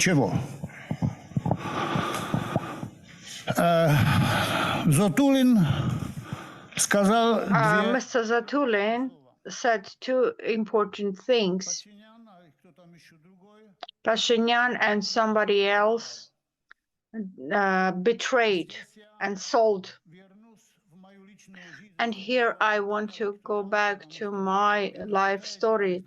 чего? Зотулин сказал Mr. Zatulin said two important things. Pashinyan and somebody else betrayed and sold. And here I want to go back to my life story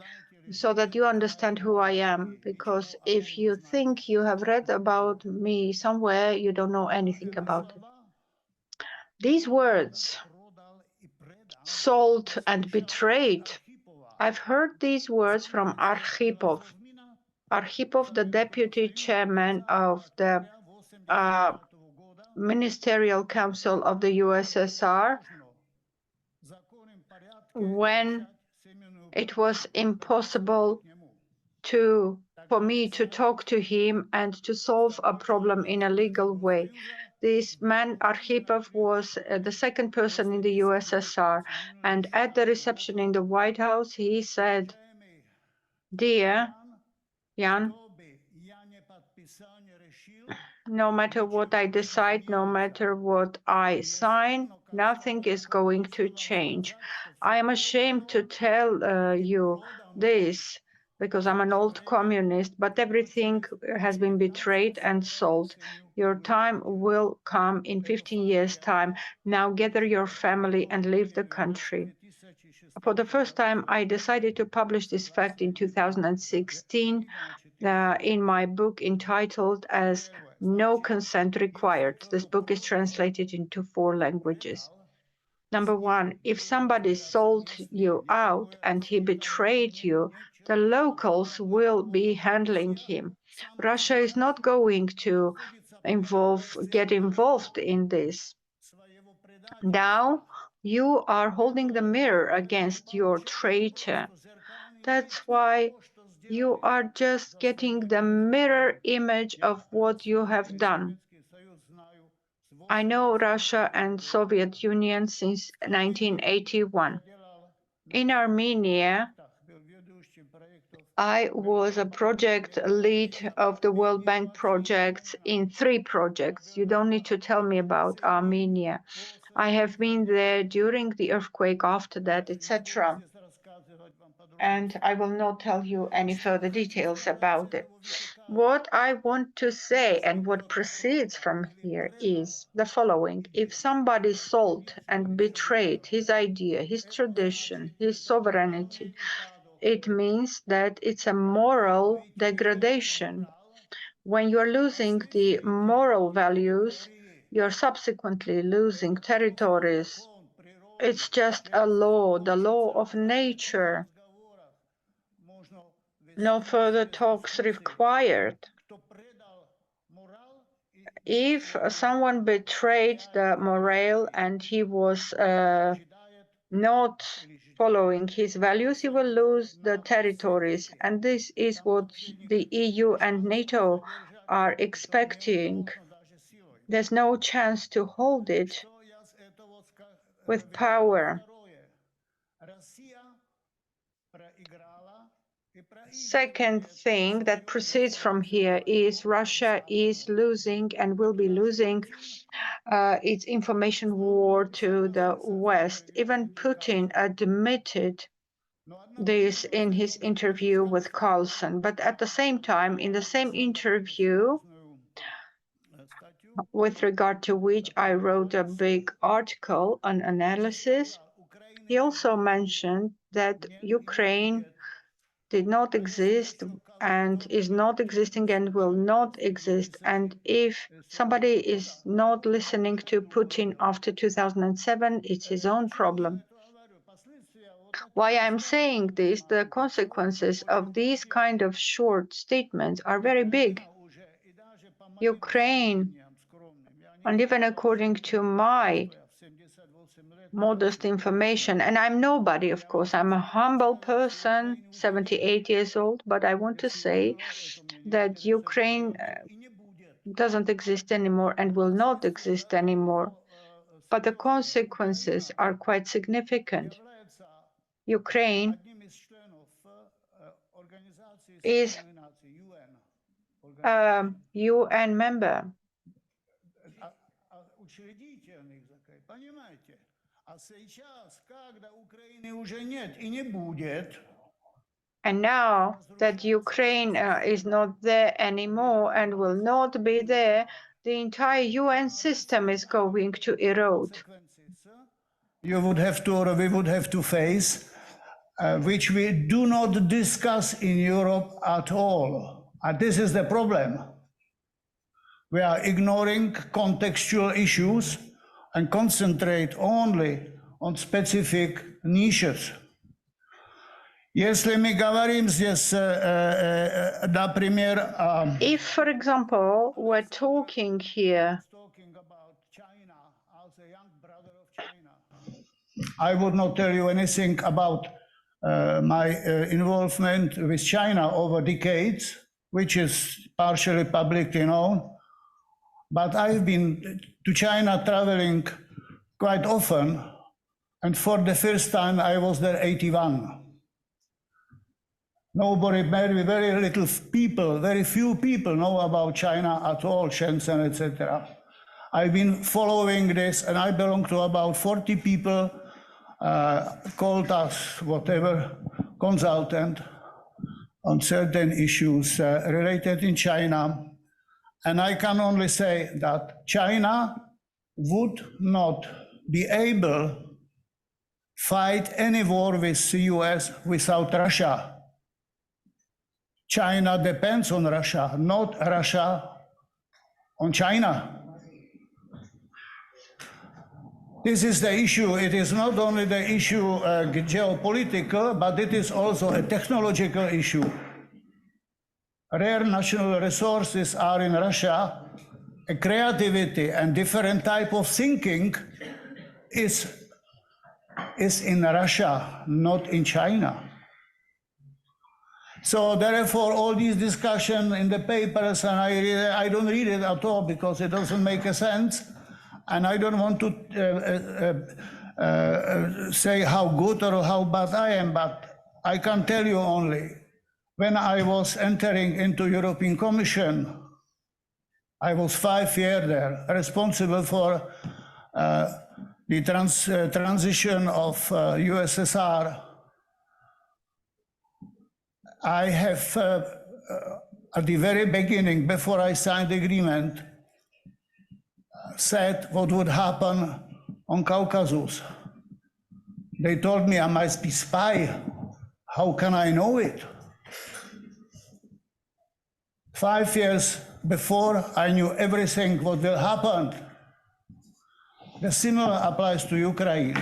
so that you understand who I am. Because if you think you have read about me somewhere, you don't know anything about it. These words, sold and betrayed, I've heard these words from Arkhipov, the deputy chairman of the Ministerial Council of the USSR, when it was impossible for me to talk to him and to solve a problem in a legal way. This man, Arkhipov, was the second person in the USSR, and at the reception in the White House, he said, "Dear Jan, no matter what I decide, no matter what I sign, nothing is going to change. I am ashamed to tell you this because I'm an old communist, but everything has been betrayed and sold. Your time will come in 15 years' time. Now gather your family and leave the country." For the first time, I decided to publish this fact in 2016 in my book entitled as "No Consent Required." This book is translated into 4 languages. Number 1, if somebody sold you out and he betrayed you, the locals will be handling him. Russia is not going to get involved in this. Now you are holding the mirror against your traitor. That's why you are just getting the mirror image of what you have done. I know Russia and Soviet Union since 1981. In Armenia, I was a project lead of the World Bank projects in 3 projects. You don't need to tell me about Armenia. I have been there during the earthquake, after that, etc. And I will not tell you any further details about it. What I want to say and what proceeds from here is the following. If somebody sold and betrayed his idea, his tradition, his sovereignty, it means that it's a moral degradation. When you're losing the moral values, you're subsequently losing territories. It's just a law, the law of nature. No further talks required. If someone betrayed the morale and he was not following his values, he will lose the territories. And this is what the EU and NATO are expecting. There's no chance to hold it with power. Second thing that proceeds from here is Russia is losing and will be losing its information war to the West. Even Putin admitted this in his interview with Carlson. But at the same time, in the same interview, with regard to which I wrote a big article, an analysis, he also mentioned that Ukraine did not exist and is not existing and will not exist. And if somebody is not listening to Putin after 2007, it's his own problem. Why I'm saying this, the consequences of these kind of short statements are very big. Ukraine, and even according to my modest information, and I'm nobody, of course, I'm a humble person, 78 years old, but I want to say that Ukraine doesn't exist anymore and will not exist anymore. But the consequences are quite significant. Ukraine is UN member. Учредительных закрыть, понимаете? А сейчас, когда Украины уже нет и не будет, And now that Ukraine is not there anymore and will not be there, the entire UN system is going to erode. you would have to, or we would have to face, which we do not discuss in Europe at all. And this is the problem. We are ignoring contextual issues and concentrate only on specific niches. Если мы говорим здесь, например, If, for example, we're talking here about China as a young brother of China, I would not tell you anything about my involvement with China over decades, which is partially publicly known. But I've been to China traveling quite often, and for the first time I was there 81. Nobody, very little people, very few people know about China at all, Shenzhen, etc. I've been following this, and I belong to about 40 people, called us whatever, consultant on certain issues related in China. And I can only say that China would not be able to fight any war with the US without Russia. China depends on Russia, not Russia on China. This is the issue. It is not only the issue geopolitical, but it is also a technological issue. Rare national resources are in Russia. A creativity and different type of thinking is in Russia, not in China. So therefore, all these discussion in the papers, and I don't read it at all because it doesn't make a sense, and I don't want to say how good or how bad I am, but I can tell you only, when I was entering into European Commission, I was 5 years there, responsible for the transition of USSR. I have, at the very beginning, before I signed the agreement, said what would happen on Caucasus. They told me I must be spy. How can I know it? 5 years before, I knew everything what will happen. The similar applies to Ukraine.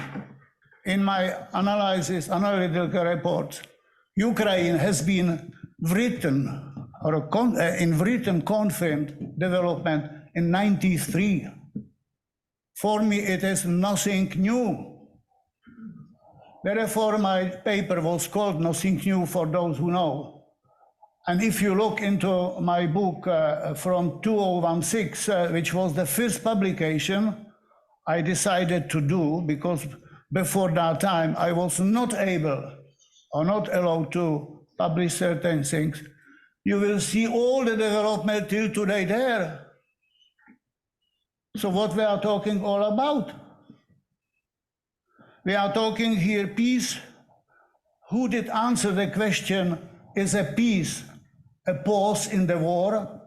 In my analytical reports, Ukraine has been written, or in written confirmed development in '93. For me, it is nothing new. Therefore, my paper was called Nothing New for those who know. And if you look into my book from 2016, which was the first publication I decided to do, because before that time I was not able or not allowed to publish certain things, you will see all the development till today there. So what we are talking all about? We are talking here peace. Who did answer the question, is a peace a pause in the war,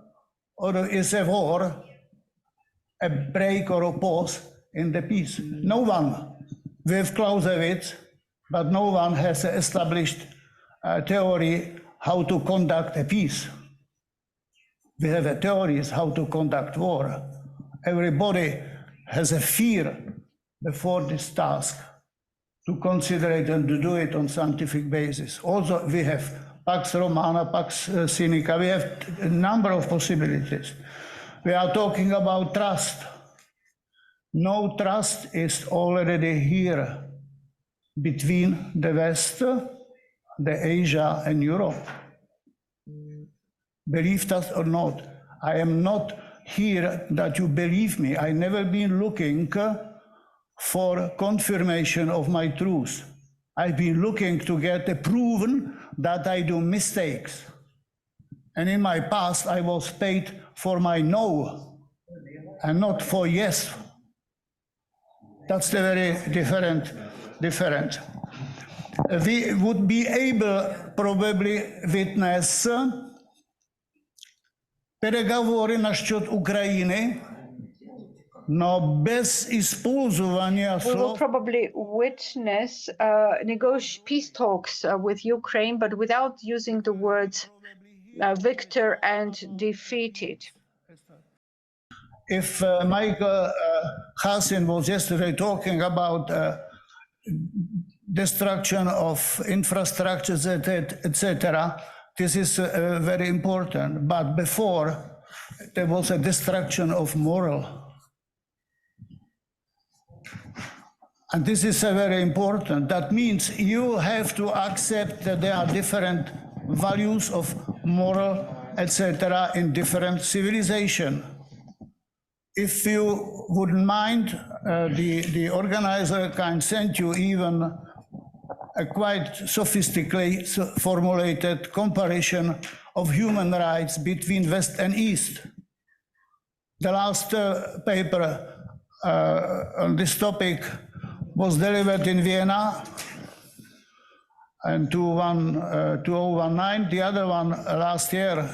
or is a war a break or a pause in the peace? No one. We have Clausewitz, but no one has established a theory how to conduct a peace. We have a theories how to conduct war. Everybody has a fear before this task to consider it and to do it on scientific basis. Also, we have Pax Romana, Pax Sinica, we have a number of possibilities. We are talking about trust. No trust is already here between the West, the Asia and Europe. Believe us or not, I am not here that you believe me. I never been looking for confirmation of my truth. I've been looking to get proven that I do mistakes. And in my past, I was paid for my no and not for yes. That's the very different. We would be able probably witness переговори насчет Украины, но без использования We will слов. probably witness peace talks with Ukraine, but without using the words victor and defeated. If Michael Hassin was yesterday talking about destruction of infrastructures, etc., this is very important. But before, there was a destruction of moral. And this is very important. That means you have to accept that there are different values of moral, etc., in different civilizations. If you wouldn't mind, the organizer can send you even a quite sophisticated formulated comparison of human rights between West and East. The last paper on this topic was delivered in Vienna in 2019, the other one last year,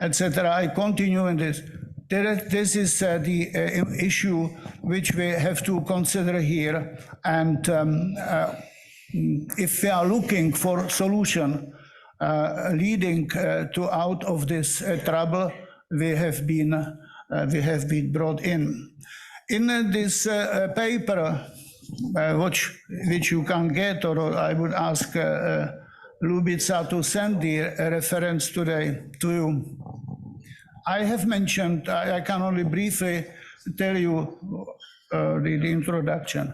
etc. I continue in this. This is the issue which we have to consider here. And if we are looking for solution leading out of this trouble, we have been brought in. In this paper, which you can get, or I would ask Lubica to send the reference today to you. I have mentioned, I can only briefly tell you the introduction.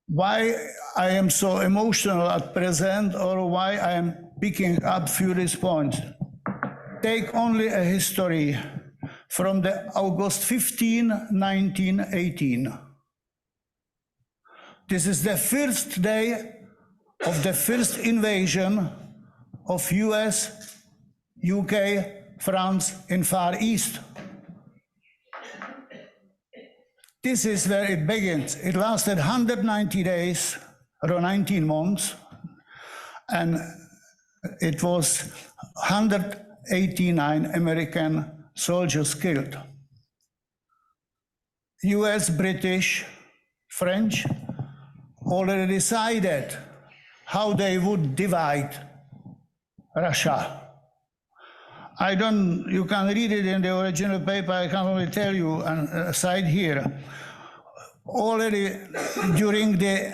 Why I am so emotional at present, or why I am picking up few points. Take only a history from the August 15, 1918. This is the first day of the first invasion of US, UK, France in Far East. This is where it begins. It lasted 190 days, or 19 months, and it was 189 American soldiers killed. US, British, French already decided how they would divide Russia. You can read it in the original paper, I can only tell you and cite here. Already during the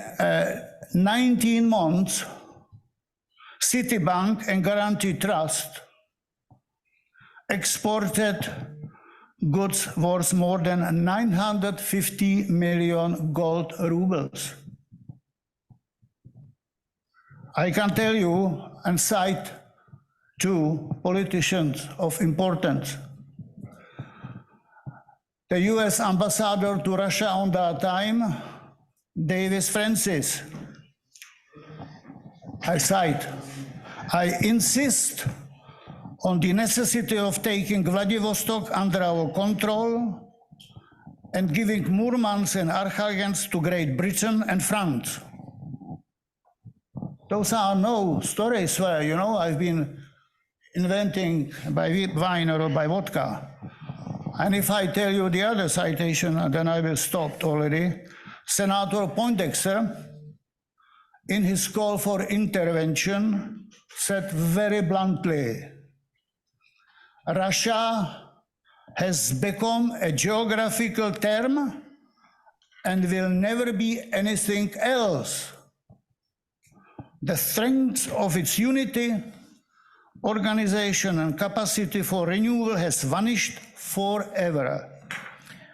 19 months, Citibank and Guarantee Trust exported goods worth more than 950 million gold rubles. I can tell you and cite two politicians of importance. The US ambassador to Russia on that time, Davis Francis. I cite, I insist on the necessity of taking Vladivostok under our control and giving Murmansk and Arkhangelsk to Great Britain and France. Those are no stories where, you know, I've been inventing by wine or by vodka. And if I tell you the other citation, then I will stop already. Senator Poindexter, in his call for intervention, said very bluntly, Russia has become a geographical term and will never be anything else. The strength of its unity, organization, and capacity for renewal has vanished forever.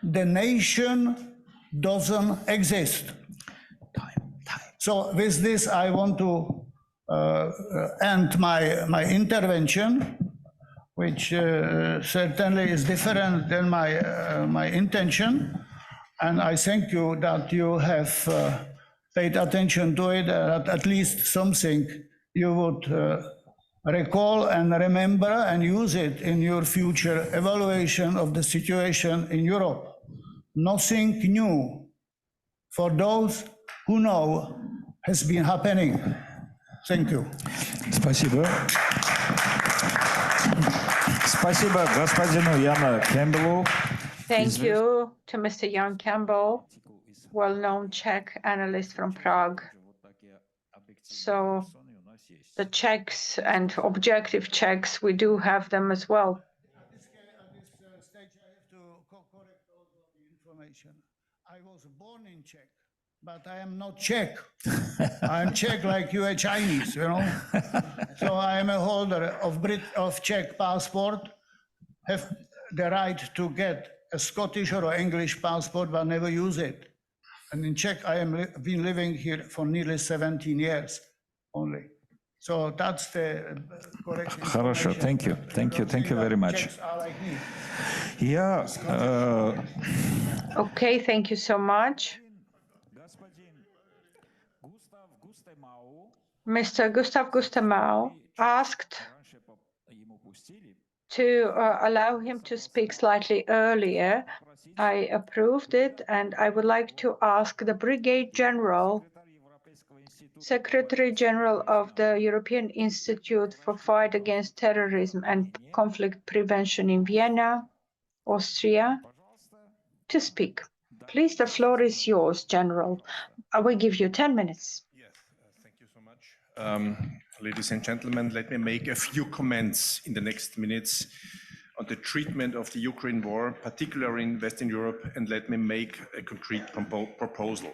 The nation doesn't exist. So with this, I want to end my intervention, which certainly is different than my intention. And I thank you that you have paid attention to it, at least something you would recall and remember and use it in your future evaluation of the situation in Europe. Nothing new for those who know has been happening. Thank you. Спасибо. Спасибо господину Яну Кэмпбеллу. Thank you to Mr. Jan Campbell, well-known Czech analyst from Prague. So the checks and objective checks, we do have them as well. At this stage, I have to correct also the information. I was born in Czech, but I am not Czech. I'm Czech like you are Chinese, you know. So I am a holder of Czech passport, have the right to get a Scottish or English passport, but never use it. And in Czech, I am been living here for nearly 17 years only. So that's the correct information. Хорошо, thank you very much. Czechs are like me. Я Okay, thank you so much. Mr. Gustav Gustemau asked to allow him to speak slightly earlier. I approved it, and I would like to ask the Brigade General, Secretary General of the European Institute for Fight Against Terrorism and Conflict Prevention in Vienna, Austria, to speak. Please, the floor is yours, General. I will give you 10 minutes. Yes, thank you so much. Ladies and gentlemen, let me make a few comments in the next minutes on the treatment of the Ukraine war, particularly in Western Europe, and let me make a concrete proposal.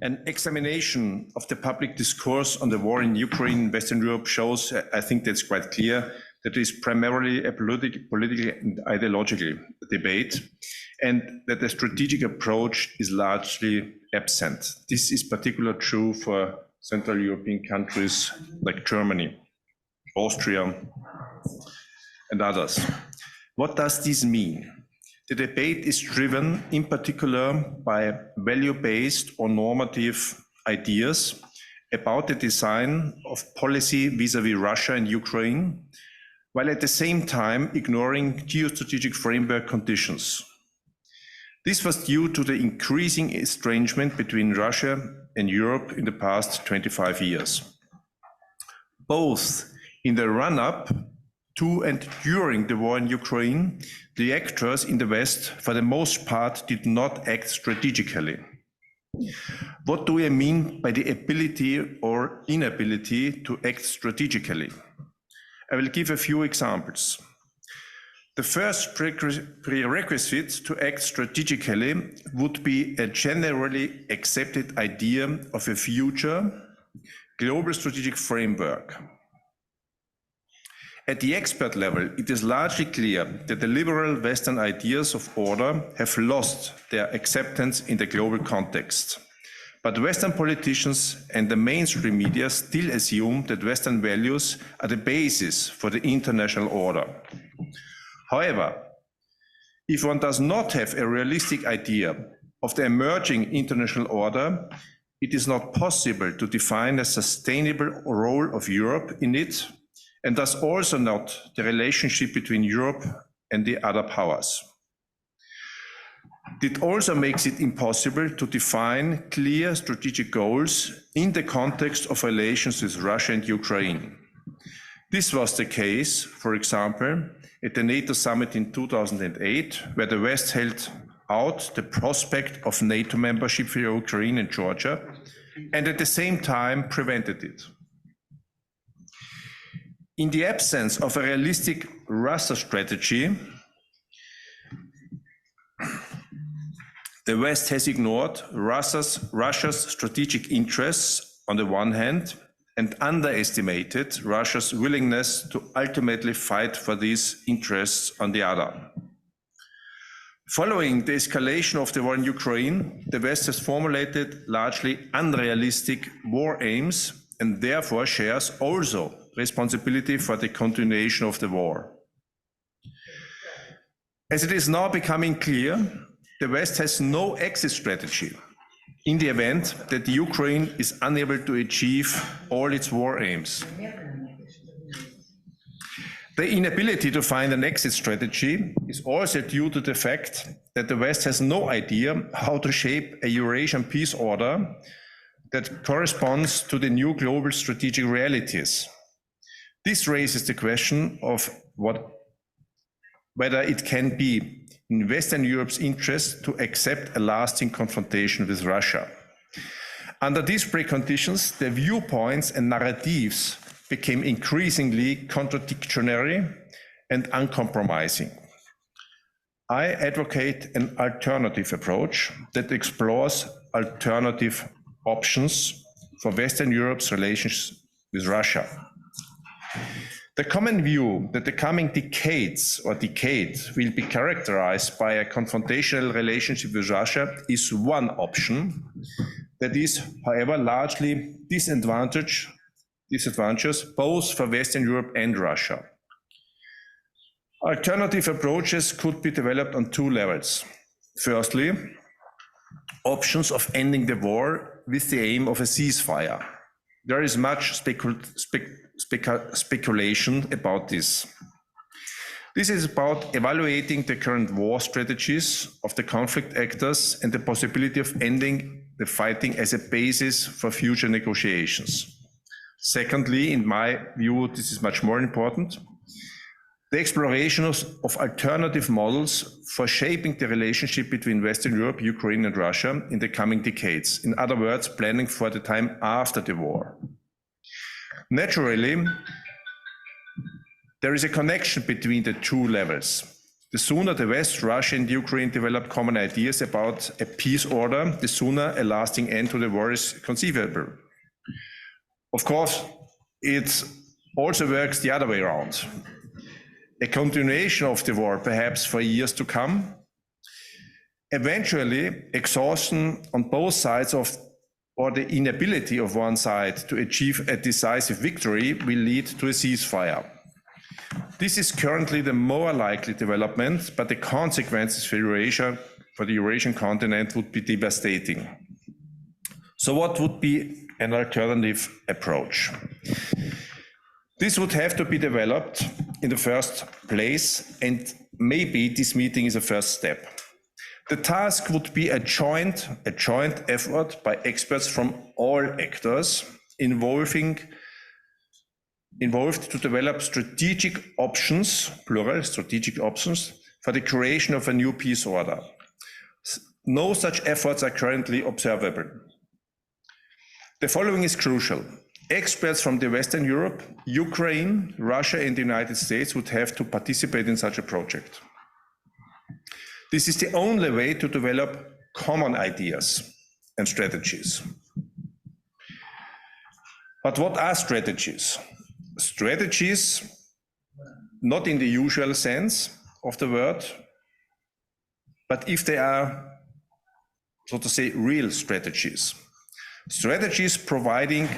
An examination of the public discourse on the war in Ukraine and Western Europe shows, I think that's quite clear, that it is primarily a political and ideological debate, and that the strategic approach is largely absent. This is particularly true for Central European countries like Germany, Austria, and others. What does this mean? The debate is driven in particular by value-based or normative ideas about the design of policy vis-à-vis Russia and Ukraine, while at the same time ignoring geostrategic framework conditions. This was due to the increasing estrangement between Russia and Europe in the past 25 years. Both in the run-up to and during the war in Ukraine, the actors in the West, for the most part, did not act strategically. What do I mean by the ability or inability to act strategically? I will give a few examples. The first prerequisite to act strategically would be a generally accepted idea of a future global strategic framework. At the expert level, it is largely clear that the liberal Western ideas of order have lost their acceptance in the global context. But Western politicians and the mainstream media still assume that Western values are the basis for the international order. However, if one does not have a realistic idea of the emerging international order, it is not possible to define a sustainable role of Europe in it, and thus also not the relationship between Europe and the other powers. It also makes it impossible to define clear strategic goals in the context of relations with Russia and Ukraine. This was the case, for example, at the NATO summit in 2008, where the West held out the prospect of NATO membership for Ukraine and Georgia, and at the same time prevented it. In the absence of a realistic Russia strategy, the West has ignored Russia's strategic interests on the one hand and underestimated Russia's willingness to ultimately fight for these interests on the other. Following the escalation of the war in Ukraine, the West has formulated largely unrealistic war aims and therefore shares also responsibility for the continuation of the war. As it is now becoming clear, the West has no exit strategy in the event that the Ukraine is unable to achieve all its war aims. The inability to find an exit strategy is also due to the fact that the West has no idea how to shape a Eurasian peace order that corresponds to the new global strategic realities. This raises the question of whether it can be in Western Europe's interest to accept a lasting confrontation with Russia. Under these preconditions, the viewpoints and narratives became increasingly contradictory and uncompromising. I advocate an alternative approach that explores alternative options for Western Europe's relations with Russia. The common view that the coming decade will be characterized by a confrontational relationship with Russia is one option that is, however, largely disadvantageous both for Western Europe and Russia. Alternative approaches could be developed on two levels. Firstly, options of ending the war with the aim of a ceasefire. There is much speculation about this. This is about evaluating the current war strategies of the conflict actors and the possibility of ending the fighting as a basis for future negotiations. Secondly, in my view, this is much more important, the exploration of alternative models for shaping the relationship between Western Europe, Ukraine and Russia in the coming decades. In other words, planning for the time after the war. Naturally, there is a connection between the two levels. The sooner the West, Russia and Ukraine develop common ideas about a peace order, the sooner a lasting end to the war is conceivable. Of course, it also works the other way around. A continuation of the war, perhaps for years to come. Eventually, exhaustion on both sides or the inability of one side to achieve a decisive victory will lead to a ceasefire. This is currently the more likely development, but the consequences for the Eurasian continent would be devastating. So what would be an alternative approach? This would have to be developed in the first place, and maybe this meeting is a first step. The task would be a joint effort by experts from all actors involved to develop strategic options, plural, strategic options, for the creation of a new peace order. No such efforts are currently observable. The following is crucial. Experts from the Western Europe, Ukraine, Russia and the United States would have to participate in such a project. This is the only way to develop common ideas and strategies. But what are strategies? Strategies, not in the usual sense of the word, but if they are, so to say, real strategies. Strategies provide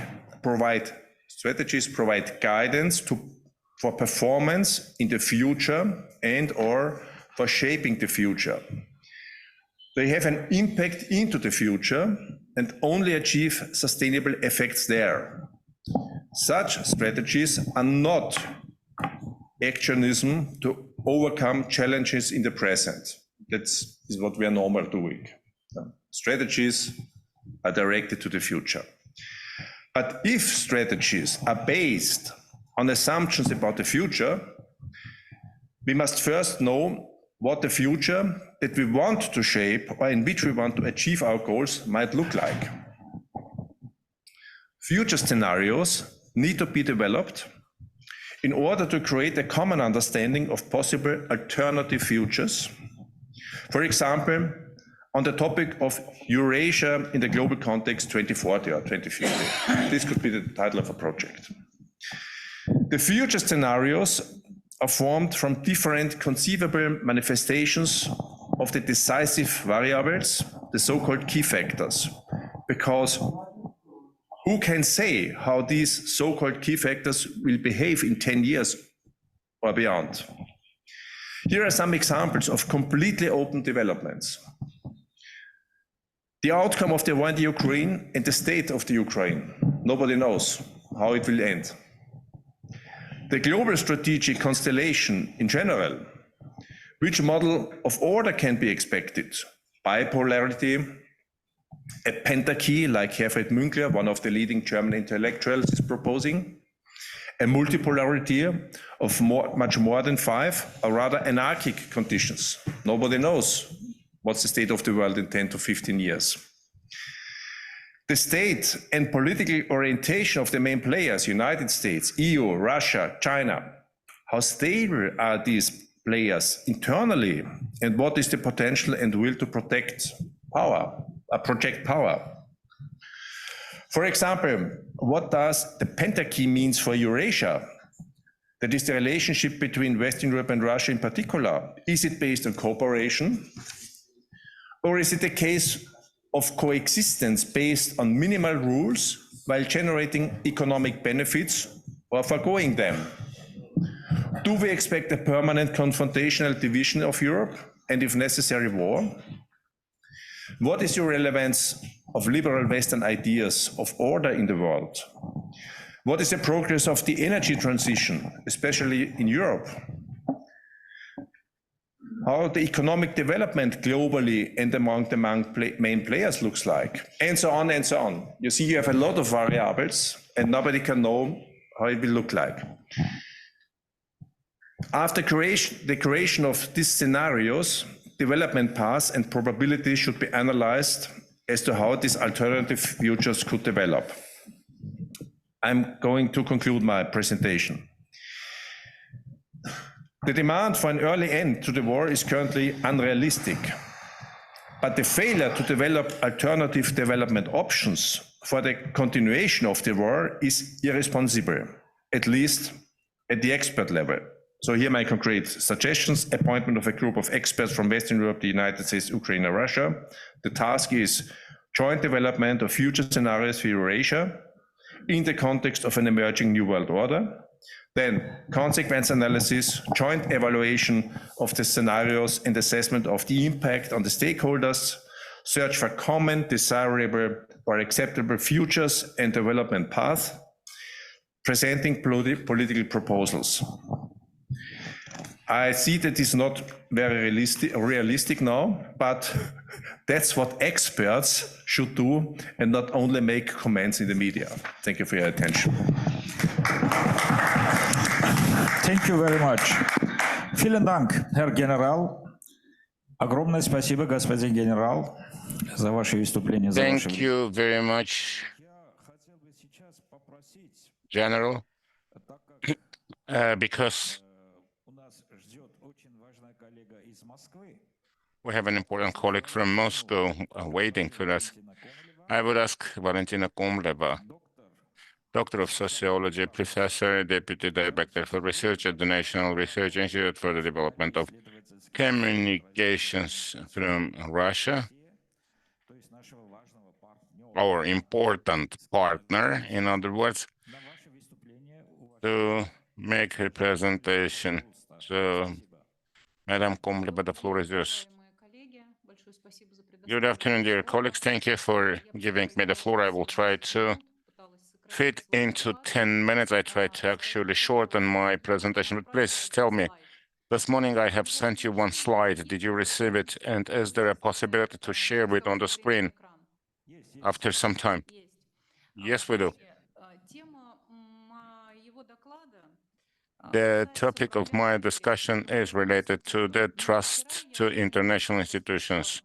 guidance for performance in the future and or for shaping the future. They have an impact into the future and only achieve sustainable effects there. Such strategies are not actionism to overcome challenges in the present. That is what we are normally doing. Strategies are directed to the future. But if strategies are based on assumptions about the future, we must first know what the future that we want to shape or in which we want to achieve our goals might look like. Future scenarios need to be developed in order to create a common understanding of possible alternative futures. For example, on the topic of Eurasia in the global context 2040 or 2050. This could be the title of a project. The future scenarios are formed from different conceivable manifestations of the decisive variables, the so-called key factors, because who can say how these so-called key factors will behave in 10 years or beyond? Here are some examples of completely open developments. The outcome of the war in the Ukraine and the state of the Ukraine. Nobody knows how it will end. the global strategic constellation in general. Which model of order can be expected? Bipolarity, a pentarchy like Herfried Münkler, one of the leading German intellectuals, is proposing, a multipolarity of much more than 5, or rather anarchic conditions. Nobody knows what's the state of the world in 10 to 15 years. The state and political orientation of the main players, United States, EU, Russia, China, how stable are these players internally, and what is the potential and will to project power? For example, what does the pentarchy means for Eurasia? That is the relationship between Western Europe and Russia in particular. Is it based on cooperation? Or is it a case of coexistence based on minimal rules while generating economic benefits or forgoing them? Do we expect a permanent confrontational division of Europe and, if necessary, war? What is the relevance of liberal Western ideas of order in the world? What is the progress of the energy transition, especially in Europe? How the economic development globally and among the main players looks like, and so on and so on. You see, you have a lot of variables and nobody can know how it will look like. After the creation of these scenarios, development paths and probabilities should be analyzed as to how these alternative futures could develop. I'm going to conclude my presentation. The demand for an early end to the war is currently unrealistic, but the failure to develop alternative development options for the continuation of the war is irresponsible, at least at the expert level. So here my concrete suggestions: appointment of a group of experts from Western Europe, the United States, Ukraine, and Russia. The task is joint development of future scenarios for Eurasia in the context of an emerging new world order. Then consequence analysis, joint evaluation of the scenarios and assessment of the impact on the stakeholders, search for common, desirable, or acceptable futures and development paths, presenting political proposals. I see that it's not very realistic now, but that's what experts should do and not only make comments in the media. Thank you for your attention. Thank you very much. Vielen Dank, Herr General. Огромное спасибо, господин генерал, за ваше выступление. Thank you very much, General, because we have an important colleague from Moscow waiting for us. I would ask Valentina Komleva, Doctor of Sociology, Professor, Deputy Director for Research at the National Research Institute for the Development of Communications from Russia, our important partner, in other words, to make her presentation. So, Madam Komleva, the floor is yours. Good afternoon, dear colleagues. Thank you for giving me the floor. I will try to fit into 10 minutes. I tried to actually shorten my presentation, but please tell me. This morning I have sent you one slide. Did you receive it? And is there a possibility to share it on the screen after some time? Yes, we do. The topic of my discussion is related to the trust to international institutions.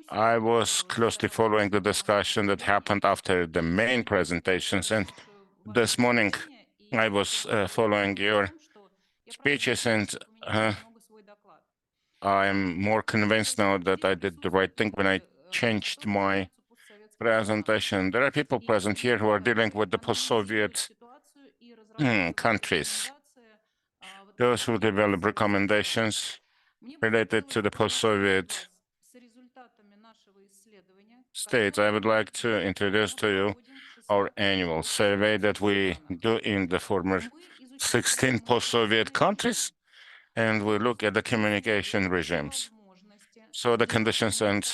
I was closely following the discussion that happened after the main presentations, and this morning I was following your speeches, and I'm more convinced now that I did the right thing when I changed my presentation. There are people present here who are dealing with the post-Soviet countries, those who develop recommendations related to the post-Soviet states. I would like to introduce to you our annual survey that we do in the former 16 post-Soviet countries, and we look at the communication regimes. So the conditions and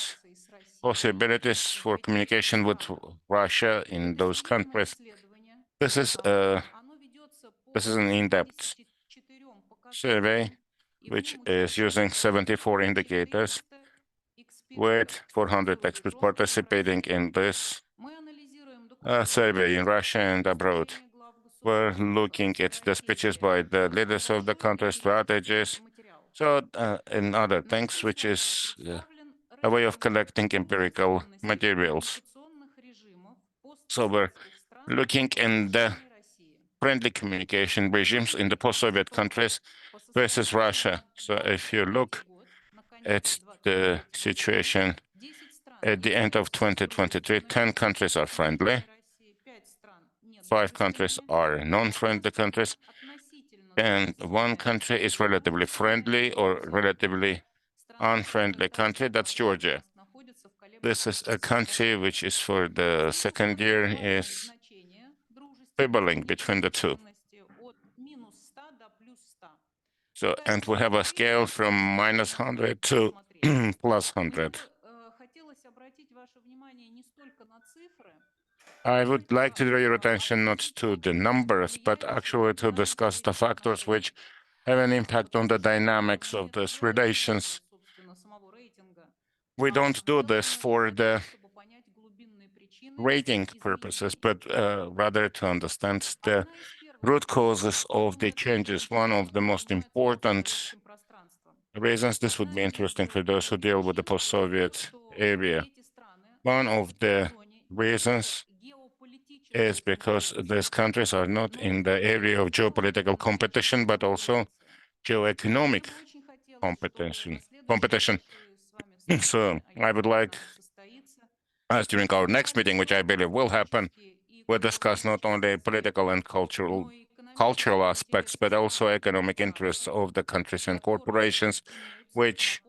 possibilities for communication with Russia in those countries. This is a This is an in-depth survey, which is using 74 indicators with 400 experts participating in this survey in Russia and abroad. We're looking at the speeches by the leaders of the country, strategies, and other things, which is a way of collecting empirical materials. So we're looking in the friendly communication regimes in the post-Soviet countries versus Russia. So if you look at the situation at the end of 2023, 10 countries are friendly, 5 countries are non-friendly countries, and 1 country is relatively friendly or relatively unfriendly country, that's Georgia. This is a country which is for the second year is quibbling between the two. So, and we have a scale from -100 to +100. I would like to draw your attention not to the numbers, but actually to discuss the factors which have an impact on the dynamics of these relations. We don't do this for the rating purposes, but rather to understand the root causes of the changes. One of the most important reasons, this would be interesting for those who deal with the post-Soviet area. One of the reasons is because these countries are not in the area of geopolitical competition, but also geoeconomic competition. So I would like, as during our next meeting, which I believe will happen, we'll discuss not only political and cultural aspects, but also economic interests of the countries and corporations which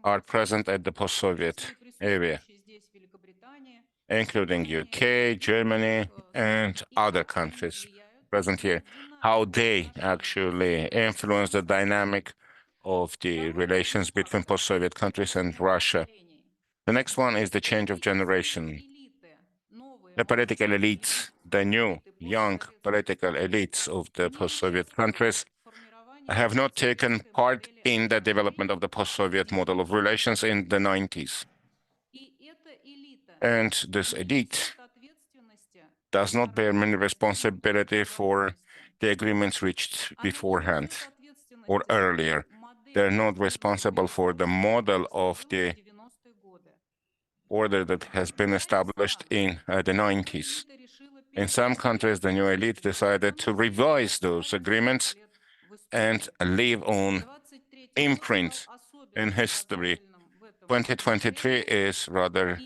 are present at the post-Soviet area, including UK, Germany, and other countries present here, how they actually influence the dynamic of the relations between post-Soviet countries and Russia. The next one is the change of generation. The political elites, the new, young political elites of the post-Soviet countries have not taken part in the development of the post-Soviet model of relations in the 90s. And this elite does not bear many responsibility for the agreements reached beforehand or earlier. They're not responsible for the model of the order that has been established in the 90s. In some countries, the new elite decided to revise those agreements and leave on imprint in history. 2023 is rather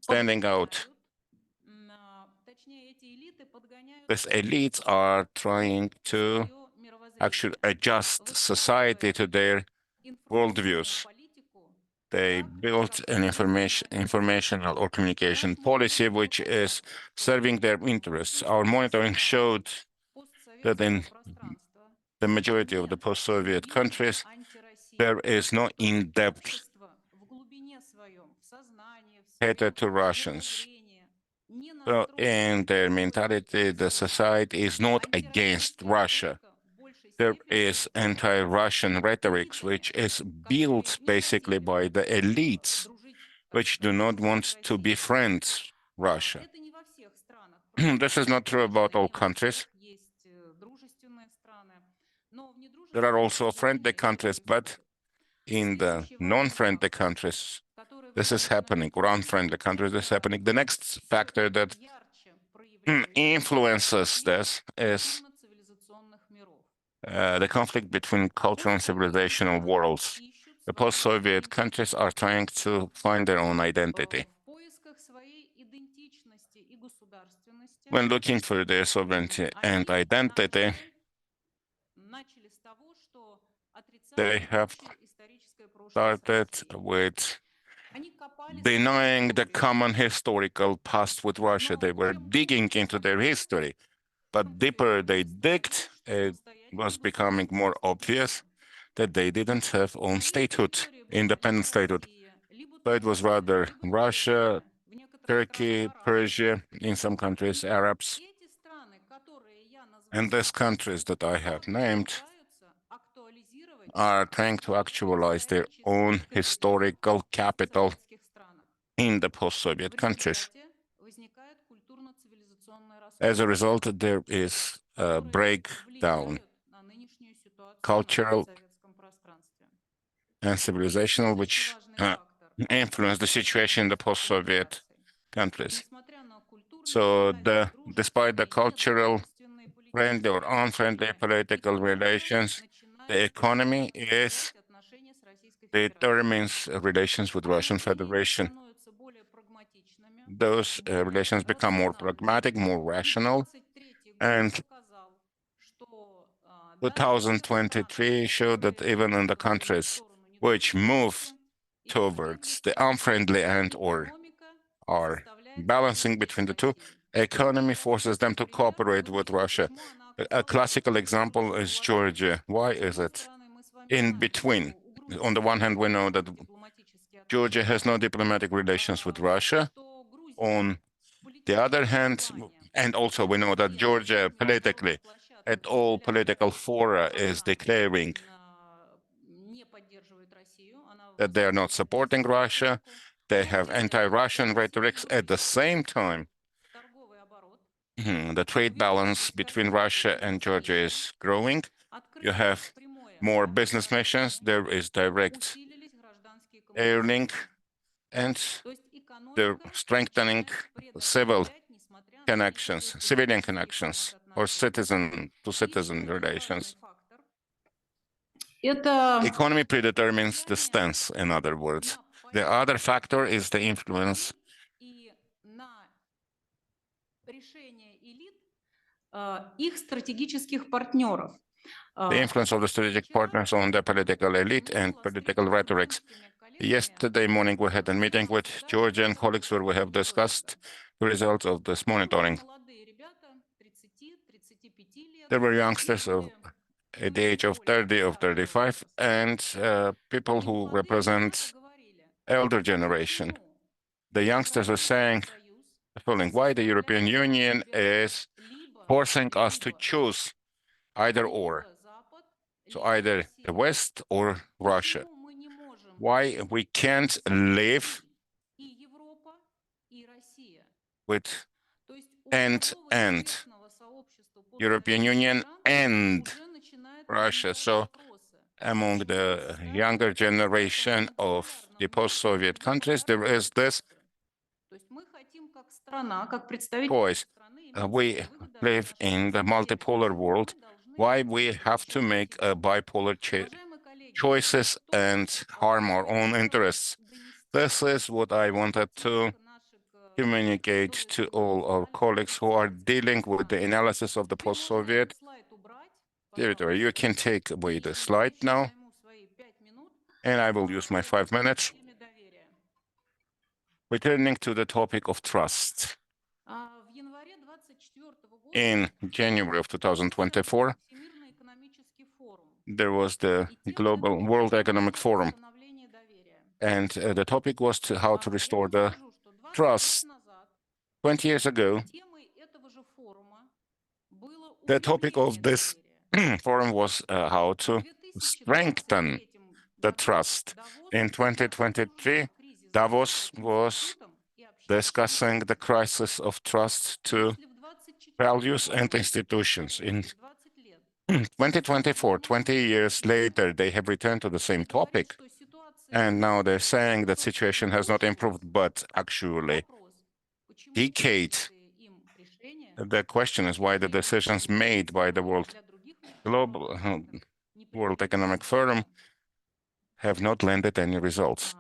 standing out. These elites are trying to actually adjust society to their worldviews. They built an informational or communication policy which is serving their interests. Our monitoring showed that in the majority of the post-Soviet countries, there is no in-depth hatred to Russians. So in their mentality, the society is not against Russia. There is anti-Russian rhetoric, which is built basically by the elites, which do not want to befriend Russia. This is not true about all countries. There are also friendly countries, but in the non-friendly countries, this is happening, or unfriendly countries, this is happening. The next factor that influences this is the conflict between cultural and civilizational worlds. The post-Soviet countries are trying to find their own identity. When looking for their sovereignty and identity, they have started with denying the common historical past with Russia. They were digging into their history, but deeper they digged, it was becoming more obvious that they didn't have own statehood, independent statehood. So it was rather Russia Turkey, Persia, in some countries, Arabs. And these countries that I have named are trying to actualize their own historical capital in the post-Soviet countries. As a result, there is a breakdown, cultural and civilizational, which influence the situation in the post-Soviet countries. So despite the cultural friendly or unfriendly political relations, the economy determines relations with Russian Federation. Those relations become more pragmatic, more rational, and 2023 showed that even in the countries which move towards the unfriendly end or are balancing between the two, economy forces them to cooperate with Russia. A classical example is Georgia. Why is it in between? On the one hand, we know that Georgia has no diplomatic relations with Russia. On the other hand, and also we know that Georgia politically, at all political fora, is declaring that they are not supporting Russia. They have anti-Russian rhetorics. At the same time, the trade balance between Russia and Georgia is growing. You have more business missions. There is direct earning, and they're strengthening civil connections, civilian connections, or citizen-to-citizen relations. Economy predetermines the stance, in other words. The other factor is the influence их стратегических партнеров. the influence of the strategic partners on the political elite and political rhetorics. Yesterday morning, we had a meeting with Georgian colleagues where we have discussed the results of this monitoring. There were youngsters at the age of 30, of 35, and people who represent elder generation. The youngsters are saying the following: why the European Union is forcing us to choose either or. So either the West or Russia. Why we can't live with and European Union and Russia. So among the younger generation of the post-Soviet countries, there is this choice. We live in the multipolar world. Why we have to make a bipolar choices and harm our own interests? This is what I wanted to communicate to all our colleagues who are dealing with the analysis of the post-Soviet territory. You can take away the slide now, and I will use my 5 minutes. Returning to the topic of trust. In January of 2024, there was the Global World Economic Forum, and the topic was how to restore the trust. 20 years ago, the topic of this forum was how to strengthen the trust. In 2023, Davos was discussing the crisis of trust to values and institutions. In 2024, 20 years later, they have returned to the same topic. And now they're saying that situation has not improved, but actually decayed. The question is why the decisions made by the World Economic Forum have not landed any results.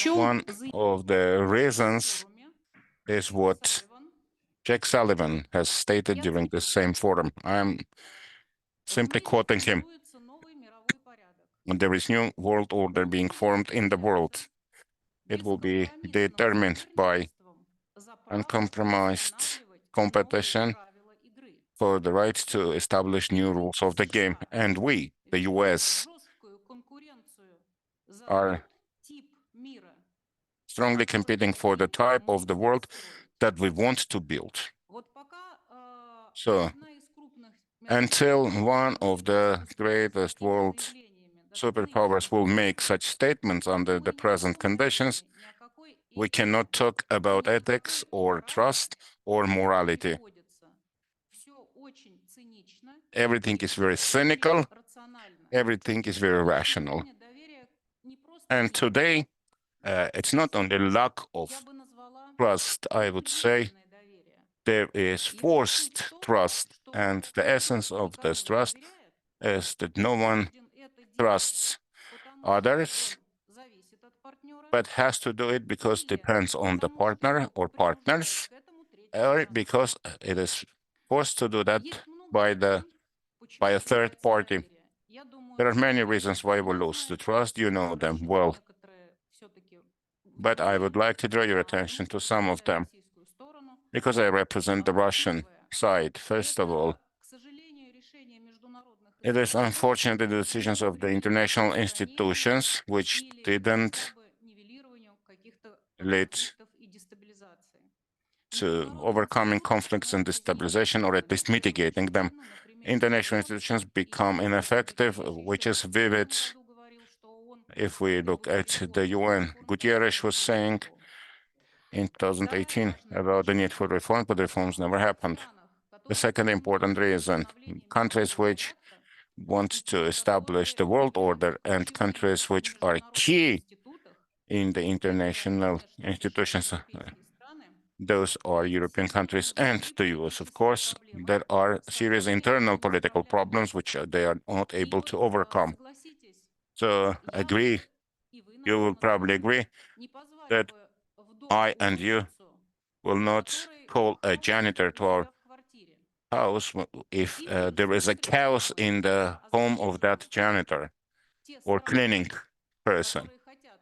One of the reasons is what Jack Sullivan has stated during the same forum. I'm simply quoting him. There is new world order being formed in the world. It will be determined by uncompromised competition for the right to establish new rules of the game. And we, the US, are тип мира, strongly competing for the type of the world that we want to build. вот пока So, одна из крупных until мировых one of the выступит greatest с такими world заявлениями, даже superpowers will make such statements under the мы не present можем conditions, говорить ни о какой we этике, cannot talk ни about о ethics какой or морали. trust or morality. Переводится все очень цинично Everything is very и cynical, очень рационально. everything is very И rational. сегодня доверие не просто And нет. today, it's not only lack of Я бы назвала trust, I would say, принудительное доверие. there is Если суть в forced том, trust, что and the essence никто of this никому не trust доверяет, is that no one вынужден это делать, trusts потому others, что он зависит от партнера, but has to do it because или depends on the потому что partner его or принуждает partners, к этому третья or сторона. because it is forced to do that Есть много by причин, by почему a third теряется party. доверие. Я думаю, There are many что reasons why we lose the важно trust. You know them обращу well, некоторое все-таки but I would внимание, like to draw your потому attention что to some of представляю them российскую сторону. because I represent the Russian Первое, side. First of all, это, к сожалению, решение международных it is институтов unfortunately the не decisions of the привели international к устранению institutions which или didn't хотя бы нивелированию каких-то lead конфликтов и дестабилизации. to Международные overcoming институты conflicts and могут бездействовать, destabilization, or at когда least это mitigating очень them. видно на примере International ООН. institutions И become Гутерреш ineffective, which еще is в vivid. прошлом году говорил, что ООН If we look требует at the реформ, а UN, реформ Gutierrez так was и не saying произошло. in Вторая 2018 важная about the need причина. for reform, but reforms never В тех happened. странах, The которые second important претендуют на reason, установление countries мирового which порядка, want и to те, establish которые the world играют order, and ключевые роли countries в which are международных key институтах, in the это, international конечно же, institutions. европейские страны, Those are European countries сегодня and большие the US, of политические course. проблемы, There are с serious которыми internal они не political справляются. problems which they are not И able вот to overcome. согласитесь, So я agree, и вы, you will наверное, probably тоже agree не позвали that бы в дом I and you уборщицу, will у not которой call a хаос janitor у to our себя в квартире. house if Им не there is a решить эти chaos проблемы. in the А home of зачем же that janitor те or страны, cleaning person. которые хотят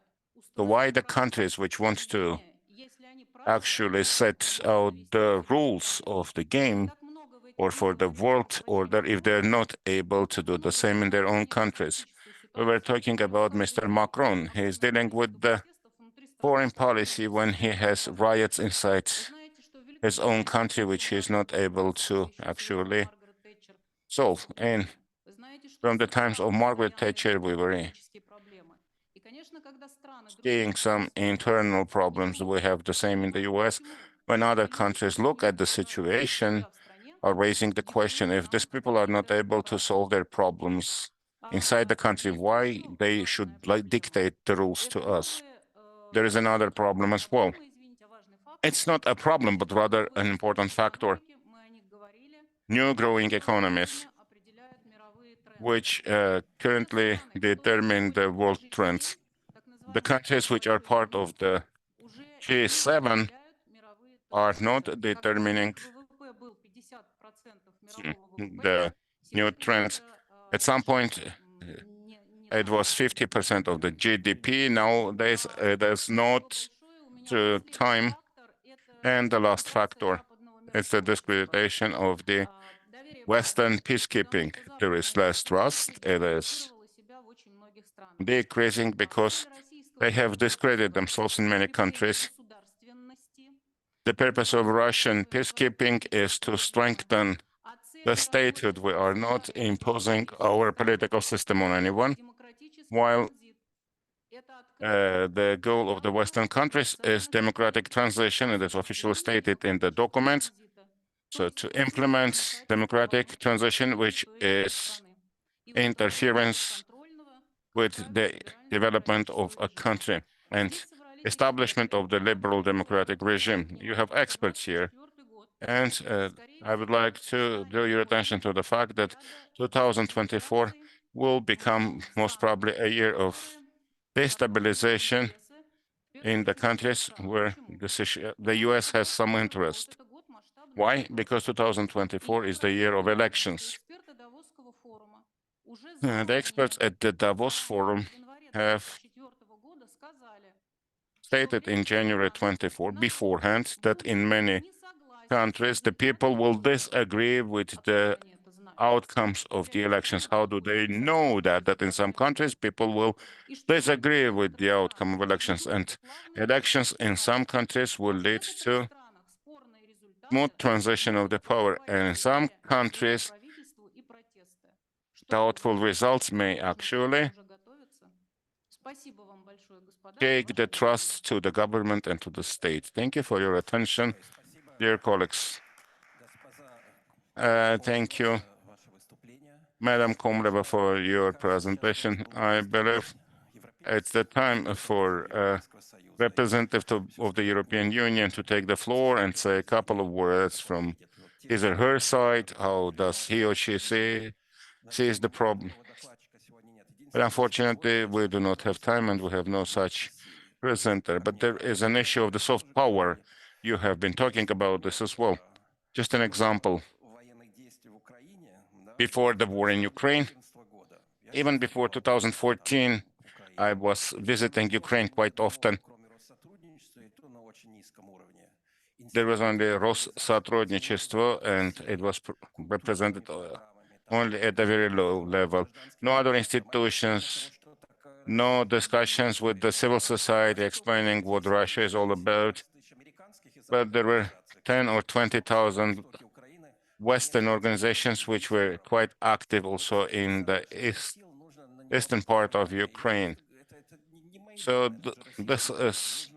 So why установить the правила countries which want to поведения, если они правила actually set могут out навести на the себя rules сами? of the game Так много в этих or for the договорах world по order теме if they're ООН, not able to так do the много same in their решает own countries? внешнеполитическую We were ситуацию, talking которая about Mr. показывает Macron. He's огромное dealing количество with the протестов внутри страны, foreign которые policy when he совершенно has безобидны. riots inside Вы знаете, что в his own Великобритании country, очень which he's важный not able вопрос, который to еще со времен actually Маргарет Тэтчер solve. And обсуждается. Вы знаете, что from the times of страны Margaret постоянно Thatcher, we испытывают were политические проблемы. И, конечно, когда страны других seeing some смотрят internal и problems. We смотрят have the same in the на то, US. почему When other эти люди countries не look at the могут наладить у situation, себя в стране, are raising the question диктуют if these нам people are not определенные able to solve правила. their problems inside the country, Есть why еще they should важная like проблема. dictate the rules to Это us? новые, There is another problem не as well. проблема, извините, а важный фактор. It's not a problem, but Это rather an новые important растущие factor. экономики, мы о них говорили, New growing которые economies, сегодня определяют мировые тренды. which Те currently страны, которые determine the входят в world G7, trends. так The называемые countries which are большой part of семерки, the уже не G7 определяют мировые are тренды. not Когда у determining них ВВП был 50% мирового ВВП, the new сегодня trends. это At some point, совершенно не it так was важно. 50% of the GDP. Nowadays, there's Второй not большой у меня последний time. фактор– это And the last дискредитация factor западного is the миротворчества. discreditation of the Доверие падает, Western потому peacekeeping. что There западное is less trust. миротворчество It is дискредитировало себя в очень многих странах. decreasing because Цель российского they have discredited миротворчества– themselves in many укрепление countries. государственности, The purpose of Russian консолидацию peacekeeping is мировых-политических to систем. strengthen А цель the statehood. We are миротворчества– not это imposing демократический our транзит. political system on anyone, Демократический while транзит– это открытие the goal of the гражданам Western countries is ценных democratic отношений, transition. It is officially осуществление stated in the демократического documents. транзита, то So есть to нарушение implement democratic демократии права на transition, which территории is страны. И в этом случае interference подконтрольного with Кавказа the development of либерально-демократического a режима. country and Здесь собрались establishment эксперты, of the liberal которые democratic говорят regime. мне You о том, have что experts here. 24 год, And скорее I would всего, like to draw станет your attention годом to the fact that ряда 2024 дестабилизации will в become most странах, probably a year of которые имеют destabilization интересы, в первую in the очередь в двух countries странах. where Почему? the Потому US что has some 24 год– interest. это год масштабных Why? выборов. Because И 2024 я is the обращаю year of внимание, что elections. эксперты Давосского форума уже The заранее, experts at the Davos заранее Forum в январе have 2024 года сказали, что в stated in ряде January стран 24 народ beforehand that будет in many не согласен с countries the people результатами will выборов. disagree with А то, что the они это знают? outcomes of the elections? How do they know that in some countries people will disagree with the outcome of elections, and elections in some countries will lead to smooth transition of the power, and in some countries doubtful results may actually take the trust to the government and to the state. Thank you for your attention, dear colleagues. Thank you, Madam Komleva, for your presentation. I believe it's the time for representative of the European Union to take the floor and say a couple of words from his or her side. How does he or she sees the problem? But unfortunately, we do not have time and we have no such presenter. But there is an issue of the soft power. You have been talking about this as well. Just an example. Before the war in Ukraine, even before 2014, I was visiting Ukraine quite often. There was only Россотрудничество, and it was represented only at a very low level. No other institutions, no discussions with the civil society explaining what Russia is all about. But there were 10 or 20,000 Western organizations which were quite active also in the eastern part of Ukraine. So this is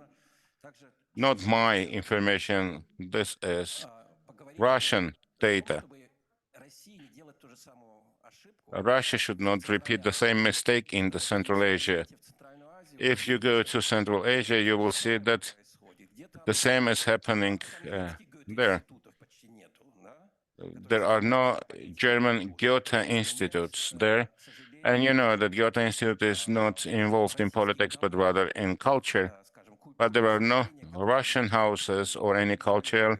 not my information, this is Russian data. Russia should not repeat the same mistake in the Central Asia. If you go to Central Asia, you will see that the same is happening there. There are no German Goethe institutes there. And you know that Goethe Institute is not involved in politics, but rather in culture. But there are no Russian houses or any cultural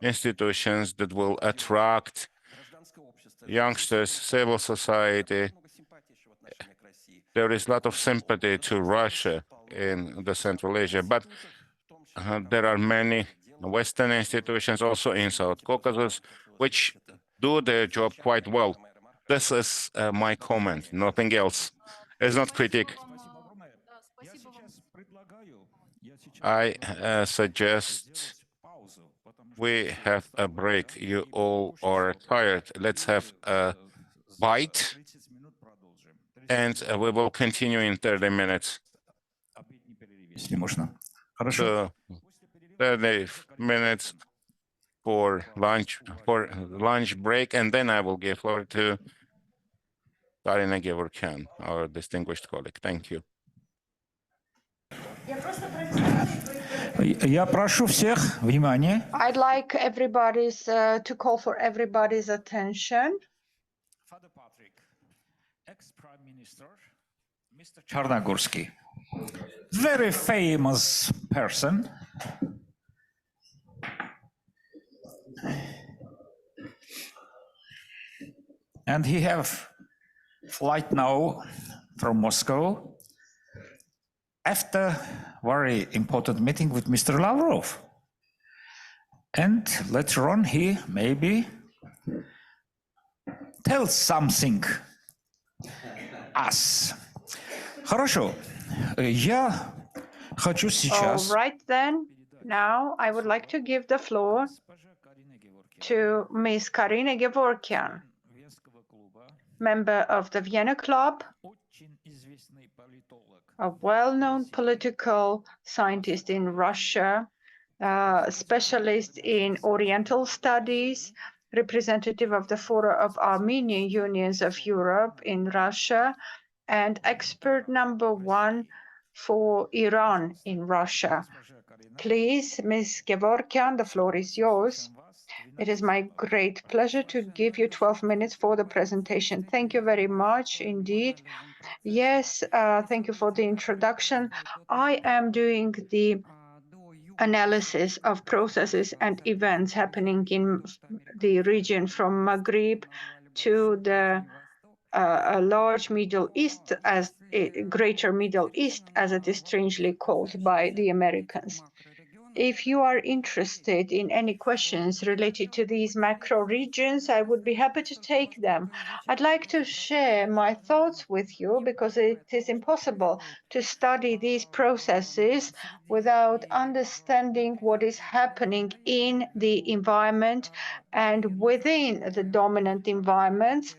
institutions that will attract youngsters, civil society. There is a lot of sympathy to Russia in the Central Asia, but there are many Western institutions also in South Caucasus, which do their job quite well. This is my comment, nothing else. It's not critique. I suggest we have a break. You all are tired. Let's have a bite, and we will continue in 30 minutes. So 30 minutes for lunch break, and then I will give floor to Karina Gevorkyan, our distinguished colleague. Thank you. Я прошу всех внимание. I'd like to call for everybody's attention. Father Patrick, ex-Prime Minister, Mr. Charnagorsky, very famous person. And he have flight now from Moscow after very important meeting with Mr. Lavrov. And later on he maybe tells something us. Хорошо. Я хочу сейчас... All right then. Now I would like to give the floor to Ms. Karina Gevorkyan, member of the Vienna Club, a well-known political scientist in Russia, specialist in Oriental studies, representative of the Forum of Armenian Unions of Europe in Russia, and expert #1 for Iran in Russia. Please, Ms. Gevorkyan, the floor is yours. It is my great pleasure to give you 12 minutes for the presentation. Thank you very much indeed. Yes, thank you for the introduction. I am doing the analysis of processes and events happening in the region from Maghreb to the large Middle East, Greater Middle East, as it is strangely called by the Americans. If you are interested in any questions related to these macro regions, I would be happy to take them. I'd like to share my thoughts with you because it is impossible to study these processes without understanding what is happening in the environment and within the dominant environments.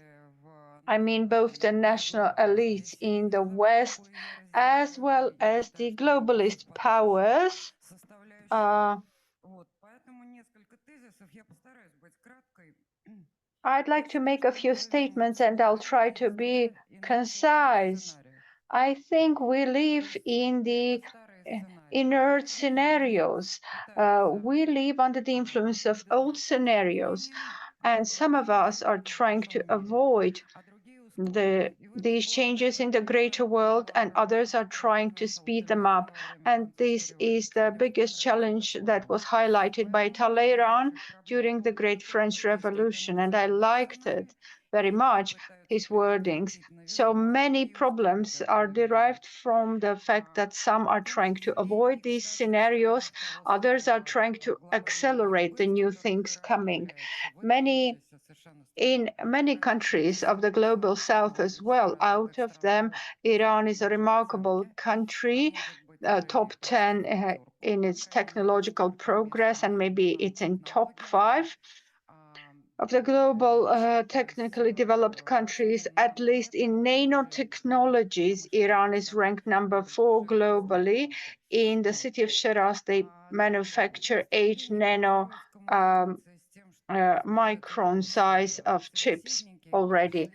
I mean, both the national elites in the West as well as the globalist powers. I'd like to make a few statements and I'll try to be concise. I think we live in the inert scenarios. We live under the influence of old scenarios, and some of us are trying to avoid these changes in the greater world, and others are trying to speed them up. And this is the biggest challenge that was highlighted by Talleyrand during the Great French Revolution, and I liked it very much, his wordings. So many problems are derived from the fact that some are trying to avoid these scenarios, others are trying to accelerate the new things coming. In many countries of the global south as well. Out of them, Iran is a remarkable country, top 10 in its technological progress, and maybe it's in top 5 of the global technically developed countries. At least in nanotechnologies, Iran is ranked number 4 globally. In the city of Shiraz, they manufacture 8 nano micron size of chips already.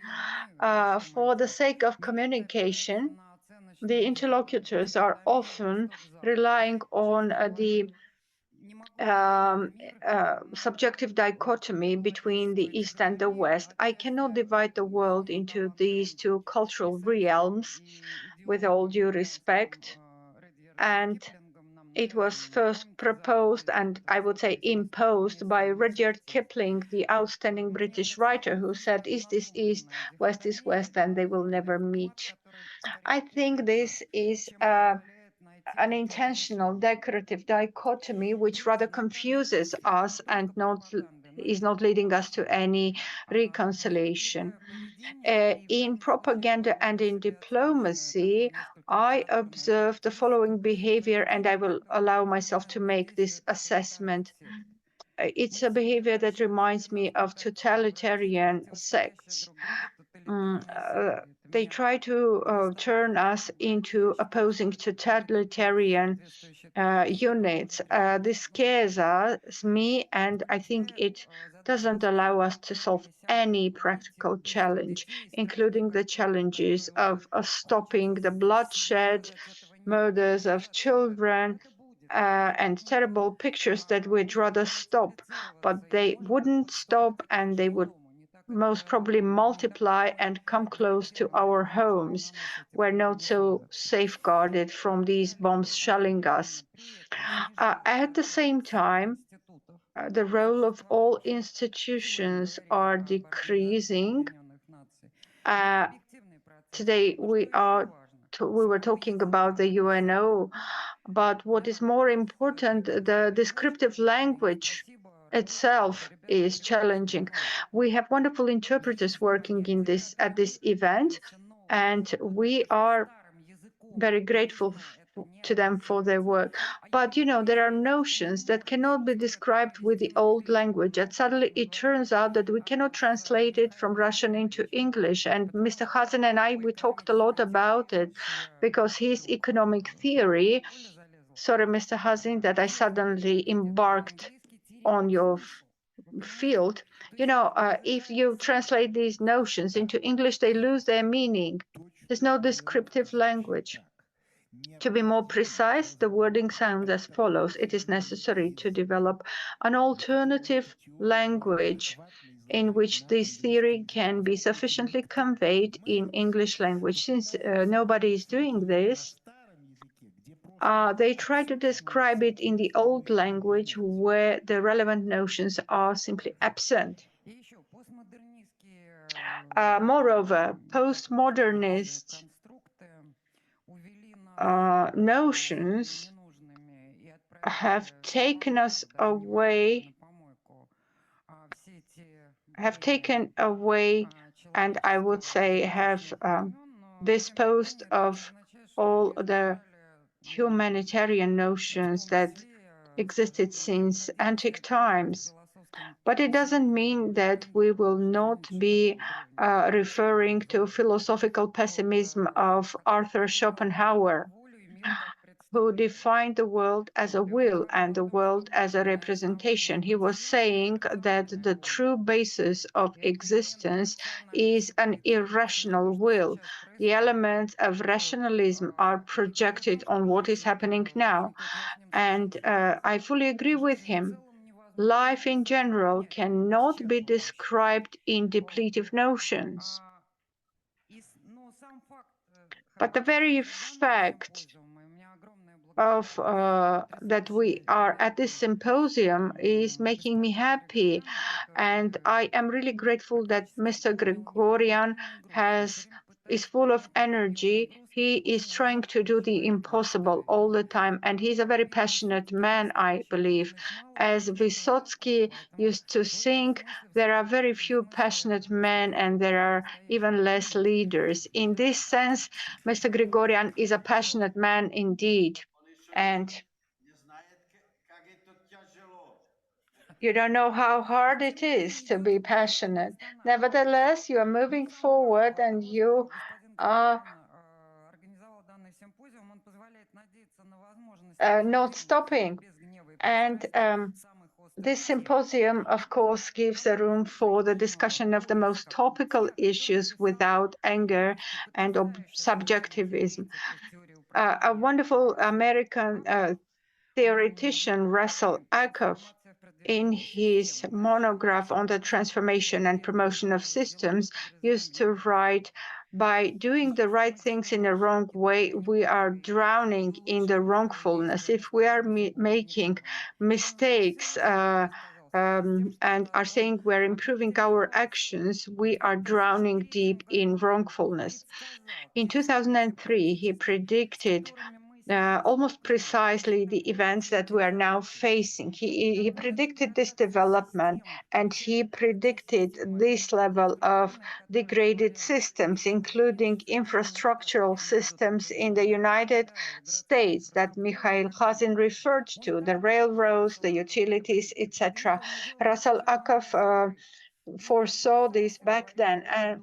For the sake of communication, the interlocutors are often relying on the subjective dichotomy between the East and the West. I cannot divide the world into these two cultural realms, with all due respect. And it was first proposed and I would say imposed by Rudyard Kipling, the outstanding British writer, who said, East is East, West is West, and they will never meet. I think this is an intentional decorative dichotomy which rather confuses us and is not leading us to any reconciliation. In propaganda and in diplomacy, I observe the following behavior, and I will allow myself to make this assessment. It's a behavior that reminds me of totalitarian sects. They try to turn us into opposing totalitarian units. This scares me, and I think it doesn't allow us to solve any practical challenge, including the challenges of stopping the bloodshed, murders of children, and terrible pictures that we'd rather stop, but they wouldn't stop and they would most probably multiply and come close to our homes. We're not so safeguarded from these bombs shelling us. At the same time, the role of all institutions are decreasing. Today we were talking about the UNO, but what is more important, the descriptive language itself is challenging. We have wonderful interpreters working at this event, and we are very grateful to them for their work. But there are notions that cannot be described with the old language, and suddenly it turns out that we cannot translate it from Russian into English. And Mr. Hazen and we talked a lot about it because his economic theory, sorry, Mr. Hazen, that I suddenly embarked on your field. If you translate these notions into English, they lose their meaning. There's no descriptive language. To be more precise, the wording sounds as follows. It is necessary to develop an alternative language in which this theory can be sufficiently conveyed in English language. Since nobody is doing this, they try to describe it in the old language where the relevant notions are simply absent. Moreover, postmodernist notions have taken us away, and I would say have disposed of all the humanitarian notions that existed since antique times. But it doesn't mean that we will not be referring to philosophical pessimism of Arthur Schopenhauer, who defined the world as a will and the world as a representation. He was saying that the true basis of existence is an irrational will. The elements of rationalism are projected on what is happening now. And I fully agree with him. Life in general cannot be described in depletive notions. But the very fact of that we are at this symposium is making me happy, and I am really grateful that Mr. Gregorian is full of energy. He is trying to do the impossible all the time, and he's a very passionate man, I believe. As Vysotsky used to sing, there are very few passionate men and there are even less leaders. In this sense, Mr. Gregorian is a passionate man indeed. And you don't know how hard it is to be passionate. Nevertheless, you are moving forward and you are not stopping. And this symposium, of course, gives a room for the discussion of the most topical issues without anger and subjectivism. A wonderful American theoretician, Russell Ackoff, in his monograph on the transformation and promotion of systems, used to write, by doing the right things in the wrong way, we are drowning in the wrongfulness. If we are making mistakes and are saying we're improving our actions, we are drowning deep in wrongfulness. In 2003, he predicted almost precisely the events that we are now facing. He predicted this development, and he predicted this level of degraded systems, including infrastructural systems in the United States that Mikhail Khazin referred to, the railroads, the utilities, etc. Russell Ackoff foresaw this back then. And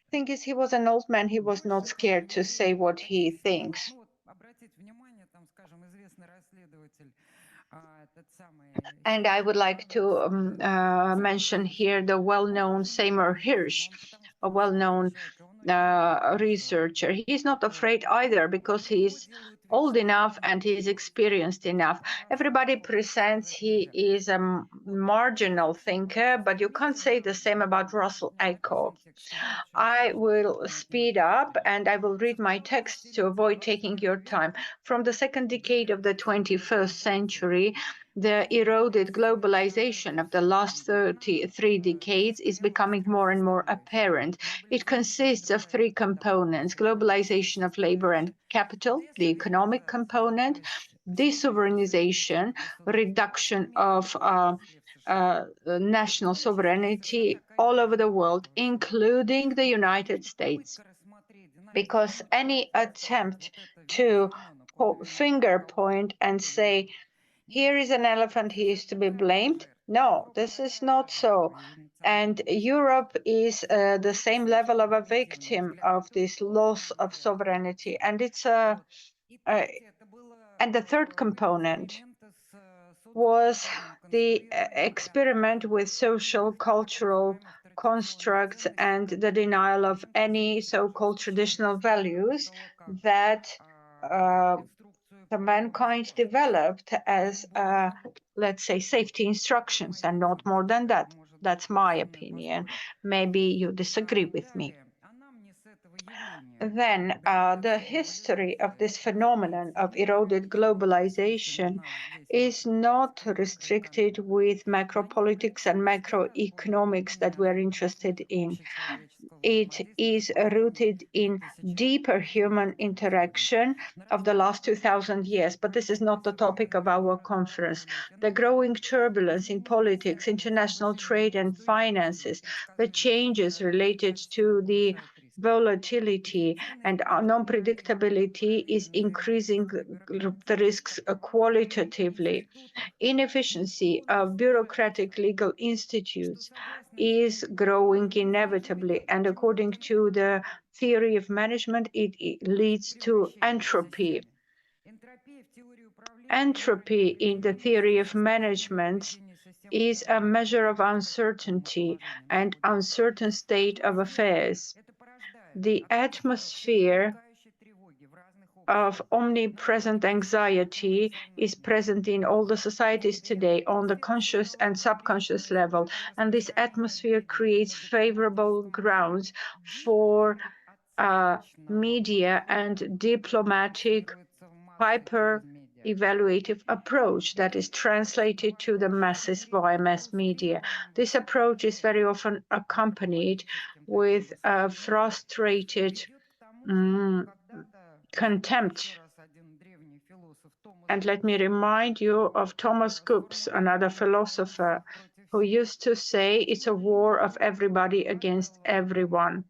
thing is, he was an old man. He was not scared to say what he thinks. And I would like to mention here the well-known Seymour Hirsch, a well-known researcher. He's not afraid either because he's old enough and he's experienced enough. Everybody presents he is a marginal thinker, but you can't say the same about Russell Ackoff. I will speed up and I will read my text to avoid taking your time. From the second decade of the 21st century, the eroded globalization of the last 33 decades is becoming more and more apparent. It consists of three components: globalization of labor and capital, the economic component; desovereignization, reduction of national sovereignty all over the world, including the United States. Because any attempt to finger point and say, here is an elephant, he is to be blamed. No, this is not so. And Europe is the same level of a victim of this loss of sovereignty. And it's and the third component was the experiment with social cultural constructs and the denial of any so-called traditional values that the mankind developed as, let's say, safety instructions and not more than that. That's my opinion. Maybe you disagree with me. Then the history of this phenomenon of eroded globalization is not restricted with macropolitics and macroeconomics that we're interested in. It is rooted in deeper human interaction of the last 2000 years, but this is not the topic of our conference. The growing turbulence in politics, international trade and finances, the changes related to the volatility and non-predictability is increasing the risks qualitatively. Inefficiency of bureaucratic legal institutes is growing inevitably, and according to the theory of management, it leads to entropy. Entropy in the theory of management is a measure of uncertainty and uncertain state of affairs. The atmosphere of omnipresent anxiety is present in all the societies today on the conscious and subconscious level, and this atmosphere creates favorable grounds for media and diplomatic hyper-evaluative approach that is translated to the masses via mass media. This approach is very often accompanied with a frustrated contempt. And let me remind you of Thomas Kuppes, another philosopher, who used to say it's a war of everybody against everyone.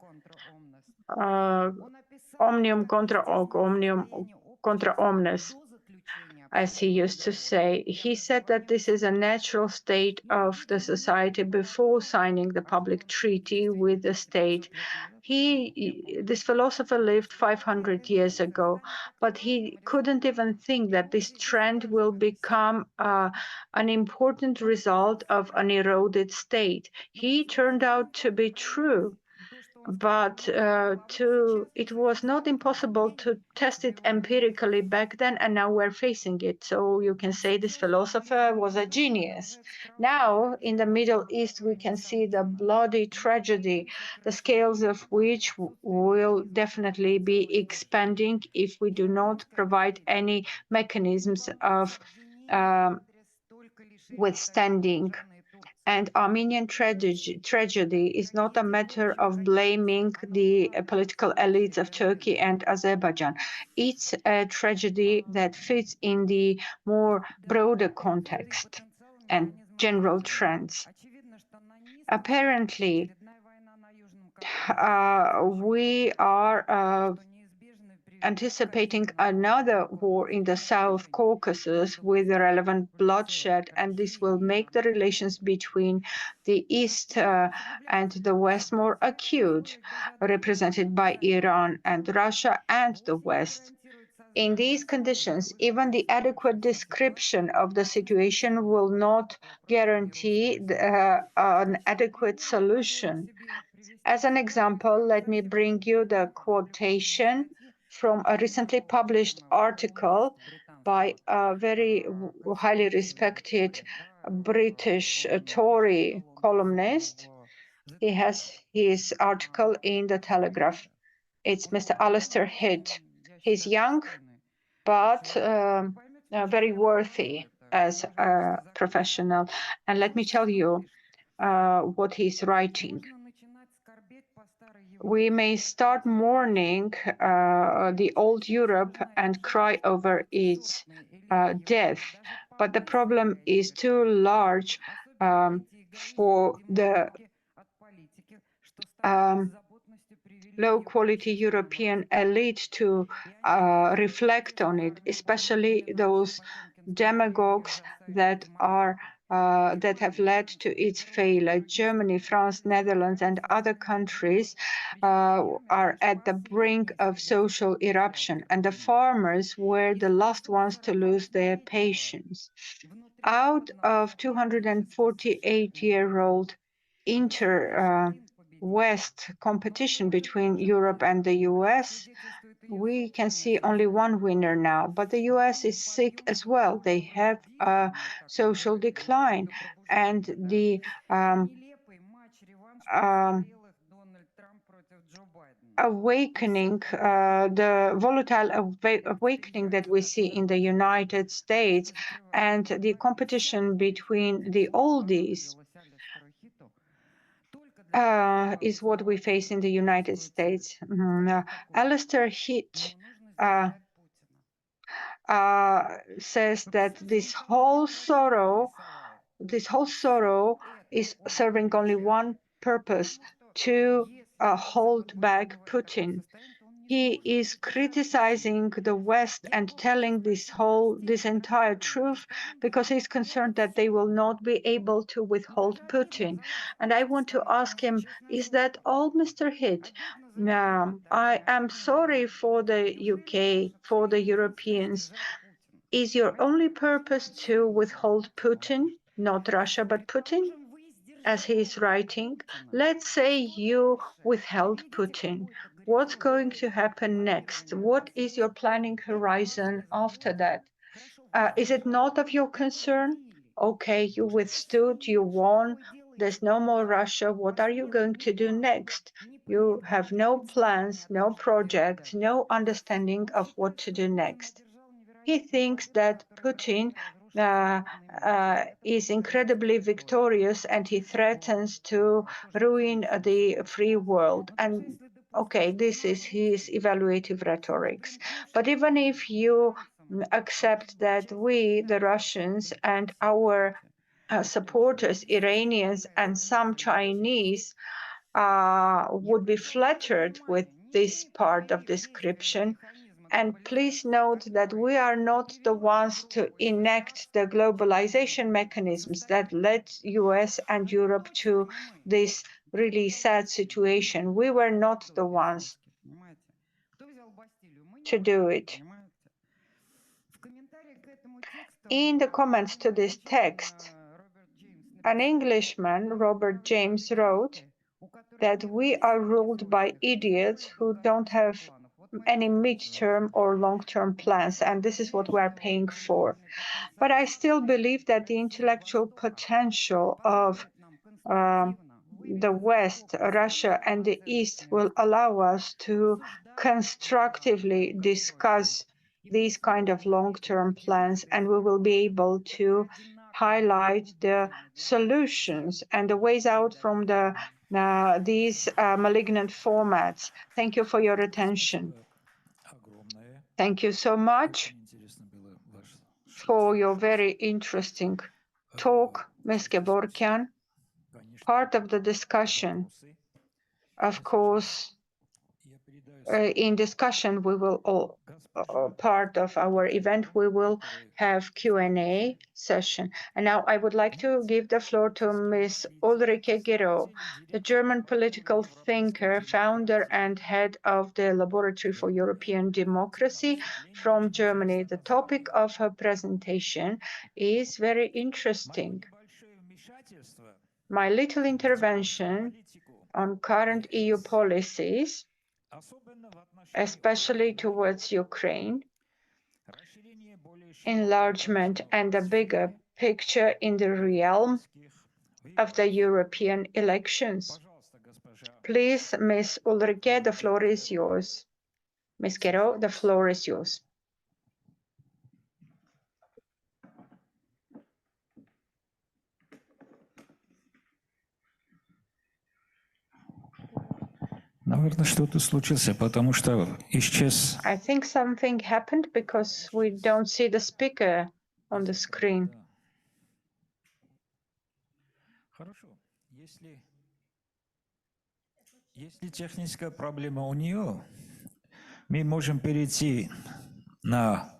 Omnium contra hoc, omnium contra omnes, as he used to say. He said that this is a natural state of the society before signing the public treaty with the state. This philosopher lived 500 years ago, but he couldn't even think that this trend will become an important result of an eroded state. He turned out to be true, but it was not impossible to test it empirically back then, and now we're facing it. So you can say this philosopher was a genius. Now, in the Middle East, we can see the bloody tragedy, the scales of which will definitely be expanding if we do not provide any mechanisms of withstanding. And Armenian tragedy is not a matter of blaming the political elites of Turkey and Azerbaijan. It's a tragedy that fits in the more broader context and general trends. Apparently, we are anticipating another war in the South Caucasus with the relevant bloodshed, and this will make the relations between the East and the West more acute, represented by Iran and Russia and the West. In these conditions, even the adequate description of the situation will not guarantee an adequate solution. As an example, let me bring you the quotation from a recently published article by a very highly respected British Tory columnist. He has his article in the Telegraph. It's Mr. Alistair Head. He's young, but very worthy as a professional. And let me tell you what he's writing. We may start mourning the old Europe and cry over its death, but the problem is too large for the low-quality European elite to reflect on it, especially those demagogues that have led to its failure. Germany, France, Netherlands, and other countries are at the brink of social eruption, and the farmers were the last ones to lose their patience. Out of 248-year-old inter-West competition between Europe and the US, we can see only one winner now, but the US is sick as well. They have a social decline, and the awakening, the volatile awakening that we see in the United States and the competition between the oldies is what we face in the United States. Alistair Heath says that this whole sorrow is serving only one purpose, to hold back Putin. He is criticizing the West and telling this entire truth because he's concerned that they will not be able to withhold Putin. And I want to ask him, is that all, Mr. Heath? I am sorry for the UK, for the Europeans. Is your only purpose to withhold Putin, not Russia, but Putin? As he is writing, let's say you withheld Putin. What's going to happen next? What is your planning horizon after that? Is it not of your concern? Okay, you withstood, you won, there's no more Russia. What are you going to do next? You have no plans, no project, no understanding of what to do next. He thinks that Putin is incredibly victorious and he threatens to ruin the free world. And okay, this is his evaluative rhetorics. But even if you accept that we, the Russians, and our supporters, Iranians, and some Chinese would be flattered with this part of description, and please note that we are not the ones to enact the globalization mechanisms that led US and Europe to this really sad situation. We were not the ones to do it. In the comments to this text, an Englishman, Robert James, wrote that we are ruled by idiots who don't have any mid-term or long-term plans, and this is what we're paying for. But I still believe that the intellectual potential of the West, Russia, and the East will allow us to constructively discuss these kind of long-term plans, and we will be able to highlight the solutions and the ways out from these malignant formats. Thank you for your attention. Thank you so much for your very interesting talk, Ms. Gevorkian. Part of the discussion, of course, in discussion, we will all, part of our event, we will have Q&A session. And now I would like to give the floor to Ms. Ulrike Gero, the German political thinker, founder and head of the Laboratory for European Democracy from Germany. The topic of her presentation is very interesting. My little intervention on current EU policies, especially towards Ukraine, enlargement and a bigger picture in the realm of the European elections. Please, Ms. Ulrike, the floor is yours. Ms. Gero, the floor is yours. Наверное, что-то случилось, потому что исчез. I think something happened because we don't see the speaker on the screen. Хорошо. Если техническая проблема у нее, мы можем перейти на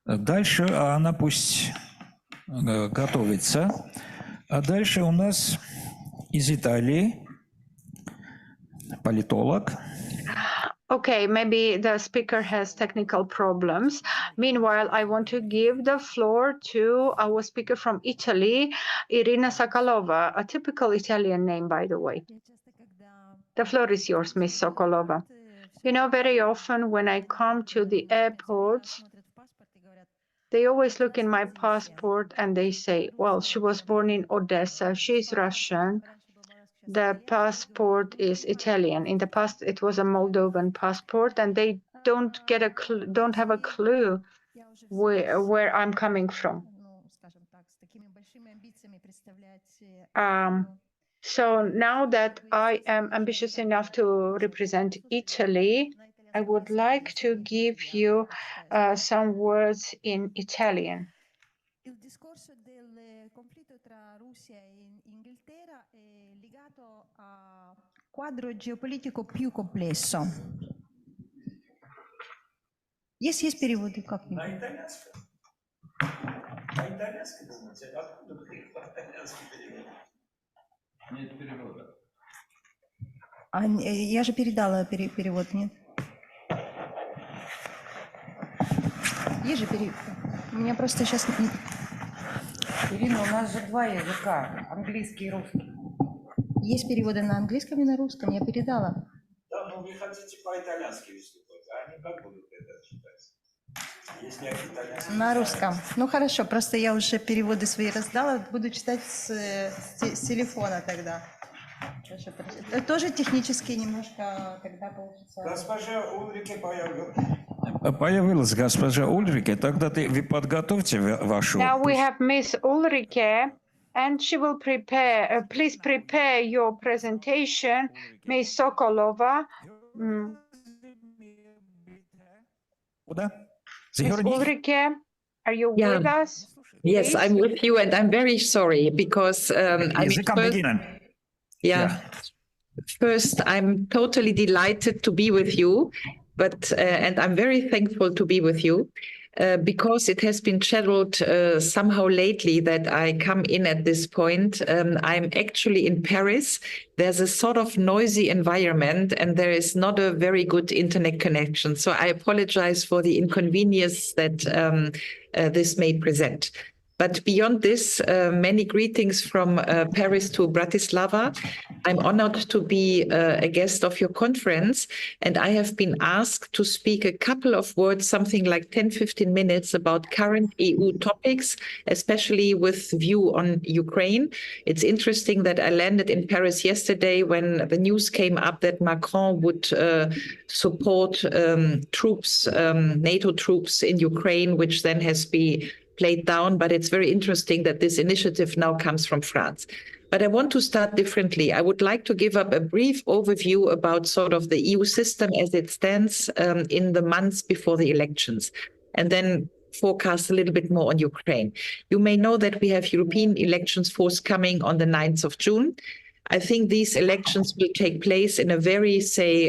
дальше, а она пусть готовится. А дальше у нас из Италии политолог. Okay, maybe the speaker has technical problems. Meanwhile, I want to give the floor to our speaker from Italy, Irina Sokolova, a typical Italian name, by the way. The floor is yours, Ms. Sokolova. You know, very often when I come to the airports, they always look in my passport and they say, well, she was born in Odessa, she's Russian. The passport is Italian. In the past, it was a Moldovan passport, and they don't have a clue where I'm coming from. So now that I am ambitious enough to represent Italy, I would like to give you some words in Italian. Il discorso del conflitto tra Russia e Inghilterra è legato a quadro geopolitico più complesso. Есть переводы как-нибудь? На итальянском. На итальянском, думаете, откуда приехал итальянский перевод? Нет перевода. Я же передала перевод, нет? Есть же перевод. У меня просто сейчас... Ирина, у нас же два языка, английский и русский. Есть переводы на английском и на русском, я передала. Да, но вы хотите по-итальянски выступать, а они как будут это читать? Если они итальянский... На русском. Ну хорошо, просто я уже переводы свои раздала, буду читать с телефона тогда. Хорошо, это тоже технически немножко тогда получится... Госпожа Ульрике появилась госпожа Ульрике, тогда вы подготовьте вашу... Now we have Miss Ulrike, and she will prepare, please prepare your presentation, Miss Sokolova. Куда? Miss Ulrike, are you Yeah. with us? Yes, please? I'm with you, and I'm very sorry because Языком first, beginnen. yeah, first, I'm totally delighted to be with you, but and I'm very thankful to be with you because it has been scheduled somehow lately that I come in at this point. I'm actually in Paris. There's a sort of noisy environment, and there is not a very good internet connection. So I apologize for the inconvenience that this may present. But beyond this, many greetings from Paris to Bratislava. I'm honored to be a guest of your conference, and I have been asked to speak a couple of words, something like 10, 15 minutes about current EU topics, especially with view on Ukraine. It's interesting that I landed in Paris yesterday when the news came up that Macron would support troops, NATO troops in Ukraine, which then has been played down, but it's very interesting that this initiative now comes from France. But I want to start differently. I would like to give up a brief overview about sort of the EU system as it stands in the months before the elections, and then forecast a little bit more on Ukraine. You may know that we have European elections forthcoming on the 9th of June. I think these elections will take place in a very, say,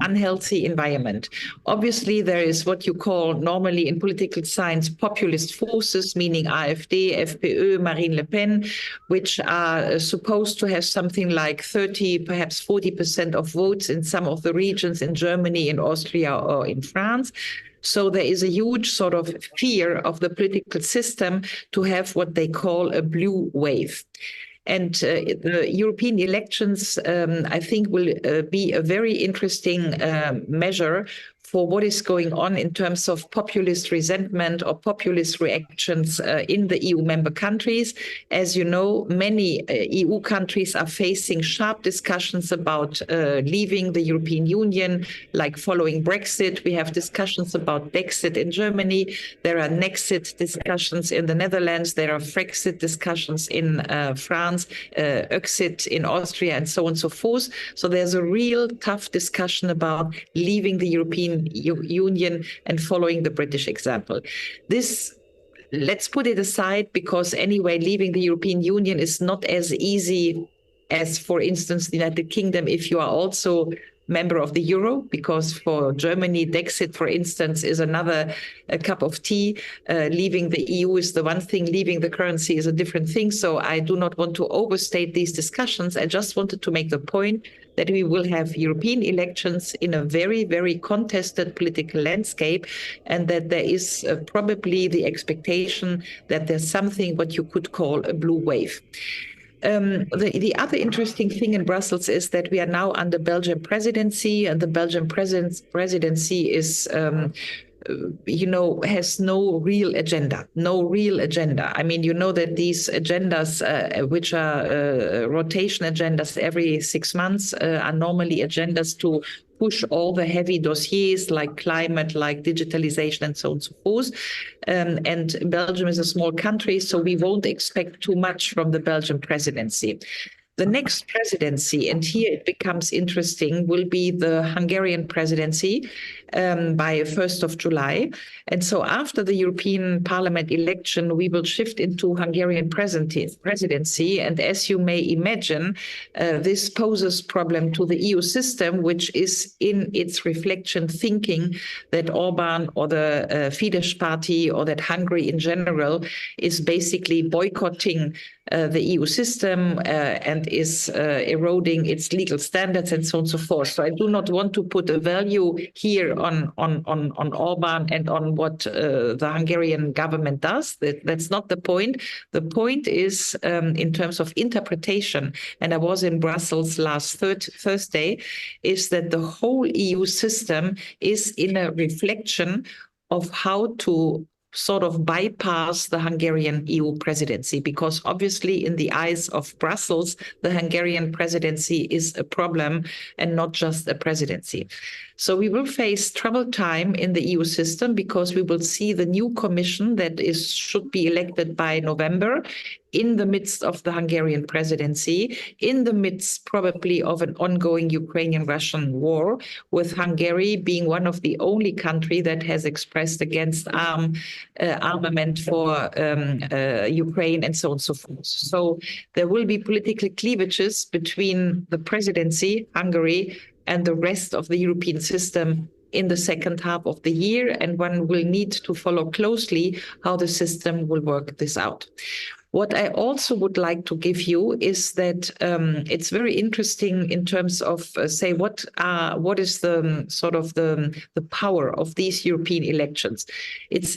unhealthy environment. Obviously, there is what you call normally in political science populist forces, meaning AfD, FPÖ, Marine Le Pen, which are supposed to have something like 30, perhaps 40% of votes in some of the regions in Germany, in Austria, or in France. So there is a huge sort of fear of the political system to have what they call a blue wave. And the European elections, I think, will be a very interesting measure for what is going on in terms of populist resentment or populist reactions in the EU member countries. As you know, many EU countries are facing sharp discussions about leaving the European Union, like following Brexit. We have discussions about Brexit in Germany. There are Nexit discussions in the Netherlands. There are Frexit discussions in France, Exit in Austria, and so on and so forth. So there's a real tough discussion about leaving the European Union and following the British example. This, let's put it aside, because anyway, leaving the European Union is not as easy as, for instance, the United Kingdom, if you are also member of the euro, because for Germany, Brexit, for instance, is another cup of tea. Leaving the EU is the one thing, leaving the currency is a different thing. So I do not want to overstate these discussions. I just wanted to make the point that we will have European elections in a very, very contested political landscape, and that there is probably the expectation that there's something what you could call a blue wave. The other interesting thing in Brussels is that we are now under Belgian presidency, and the Belgian presidency is has no real agenda, I mean, you know that these agendas, which are rotation agendas every 6 months, are normally agendas to push all the heavy dossiers like climate, like digitalization, and so on and so forth. And Belgium is a small country, so we won't expect too much from the Belgian presidency. The next presidency, and here it becomes interesting, will be the Hungarian presidency by 1st of July. And so after the European Parliament election, we will shift into Hungarian presidency. And as you may imagine, this poses problem to the EU system, which is in its reflection thinking that Orban or the Fidesz party or that Hungary in general is basically boycotting the EU system and is eroding its legal standards and so on and so forth. So I do not want to put a value here on Orban and on what the Hungarian government does. That's not the point. The point is in terms of interpretation, and I was in Brussels last Thursday, is that the whole EU system is in a reflection of how to sort of bypass the Hungarian EU presidency, because obviously in the eyes of Brussels, the Hungarian presidency is a problem and not just a presidency. So we will face troubled time in the EU system because we will see the new commission that should be elected by November in the midst of the Hungarian presidency, in the midst probably of an ongoing Ukrainian-Russian war, with Hungary being one of the only country that has expressed against armament for Ukraine and so on and so forth. So there will be political cleavages between the presidency, Hungary, and the rest of the European system in the second half of the year, and one will need to follow closely how the system will work this out. What I also would like to give you is that it's very interesting in terms of say what is the sort of the power of these European elections. It's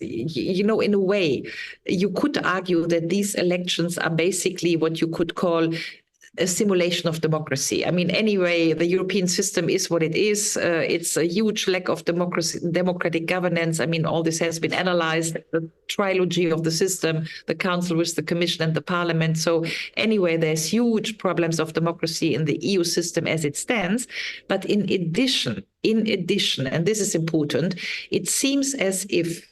in a way, you could argue that these elections are basically what you could call a simulation of democracy. I mean, anyway, the European system is what it is. It's a huge lack of democratic governance. I mean, all this has been analyzed, the trilogy of the system, the Council with the Commission and the Parliament. So anyway, there's huge problems of democracy in the EU system as it stands. But in addition, and this is important, it seems as if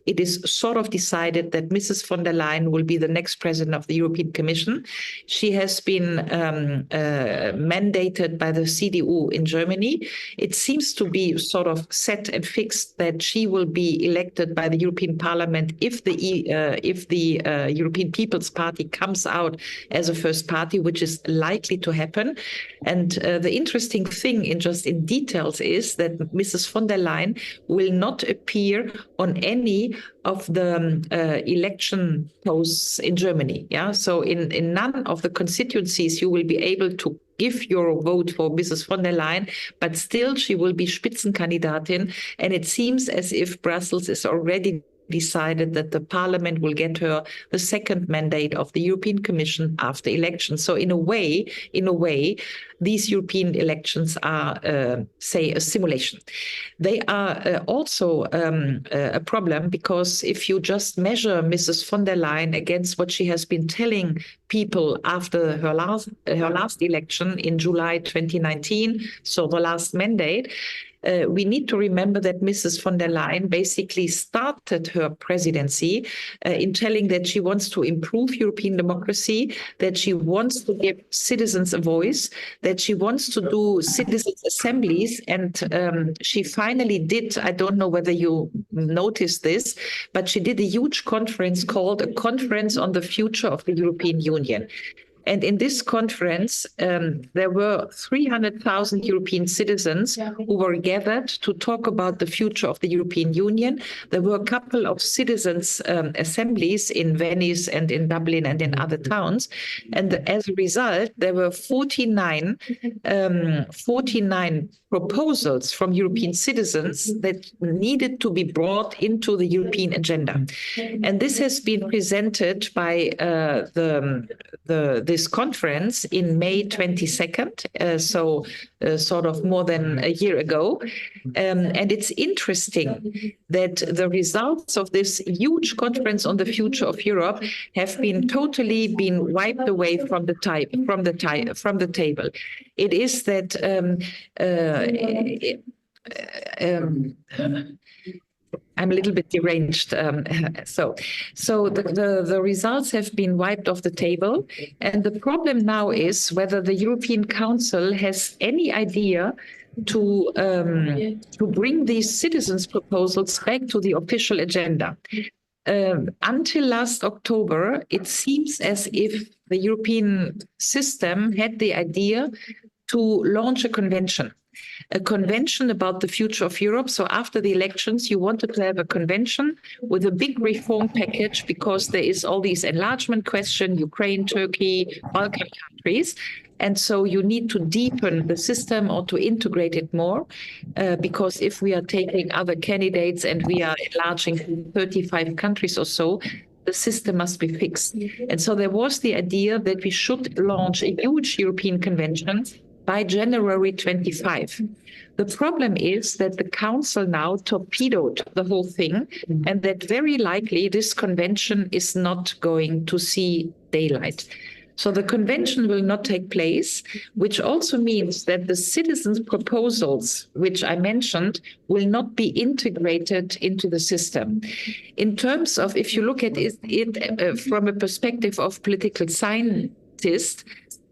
it is sort of decided that Mrs. von der Leyen will be the next president of the European Commission. She has been mandated by the CDU in Germany. It seems to be sort of set and fixed that she will be elected by the European Parliament if the European People's Party comes out as a first party, which is likely to happen. And the interesting thing in details is that Mrs. von der Leyen will not appear on any of the election posts in Germany. Yeah, so in none of the constituencies you will be able to give your vote for Mrs. von der Leyen, but still she will be Spitzenkandidatin, and it seems as if Brussels is already decided that the Parliament will get her the second mandate of the European Commission after elections. So in a way, these European elections are, say, a simulation. They are also a problem because if you just measure Mrs. von der Leyen against what she has been telling people after her last election in July 2019, so the last mandate, we need to remember that Mrs. von der Leyen basically started her presidency in telling that she wants to improve European democracy, that she wants to give citizens a voice, that she wants to do citizens' assemblies. And she finally did, I don't know whether you noticed this, but she did a huge conference called a Conference on the Future of the European Union. And in this conference, there were 300,000 European citizens who were gathered to talk about the future of the European Union. There were a couple of citizens' assemblies in Venice and in Dublin and in other towns. And as a result, there were 49 proposals from European citizens that needed to be brought into the European agenda. And this has been presented by this conference in May 22nd, so sort of more than a year ago. And it's interesting that the results of this huge conference on the future of Europe have been totally wiped away from the table. It is that I'm a little bit deranged. So the results have been wiped off the table. And the problem now is whether the European Council has any idea to bring these citizens' proposals back to the official agenda. Until last October, it seems as if the European system had the idea to launch a convention about the future of Europe. So after the elections, you wanted to have a convention with a big reform package because there is all these enlargement questions, Ukraine, Turkey, Balkan countries. And so you need to deepen the system or to integrate it more, because if we are taking other candidates and we are enlarging to 35 countries or so, the system must be fixed. And so there was the idea that we should launch a huge European convention by January 25. The problem is that the Council now torpedoed the whole thing, and that very likely this convention is not going to see daylight. So the convention will not take place, which also means that the citizens' proposals, which I mentioned, will not be integrated into the system. In terms of, if you look at it from a perspective of political scientists,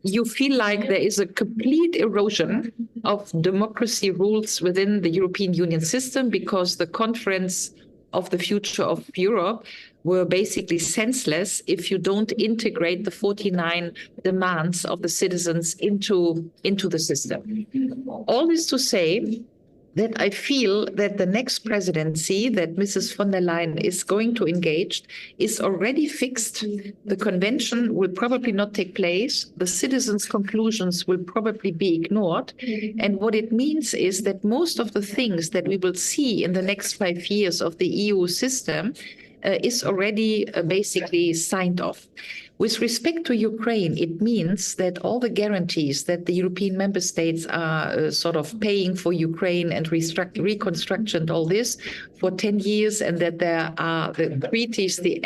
you feel like there is a complete erosion of democracy rules within the European Union system because the conference of the future of Europe were basically senseless if you don't integrate the 49 demands of the citizens into the system. All this to say that I feel that the next presidency that Mrs. von der Leyen is going to engage is already fixed. The convention will probably not take place. The citizens' conclusions will probably be ignored. And what it means is that most of the things that we will see in the next 5 years of the EU system is already basically signed off. With respect to Ukraine, it means that all the guarantees that the European member states are sort of paying for Ukraine and reconstruction and all this for 10 years, and that there are the treaties, the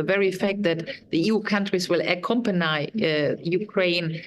very fact that the EU countries will accompany Ukraine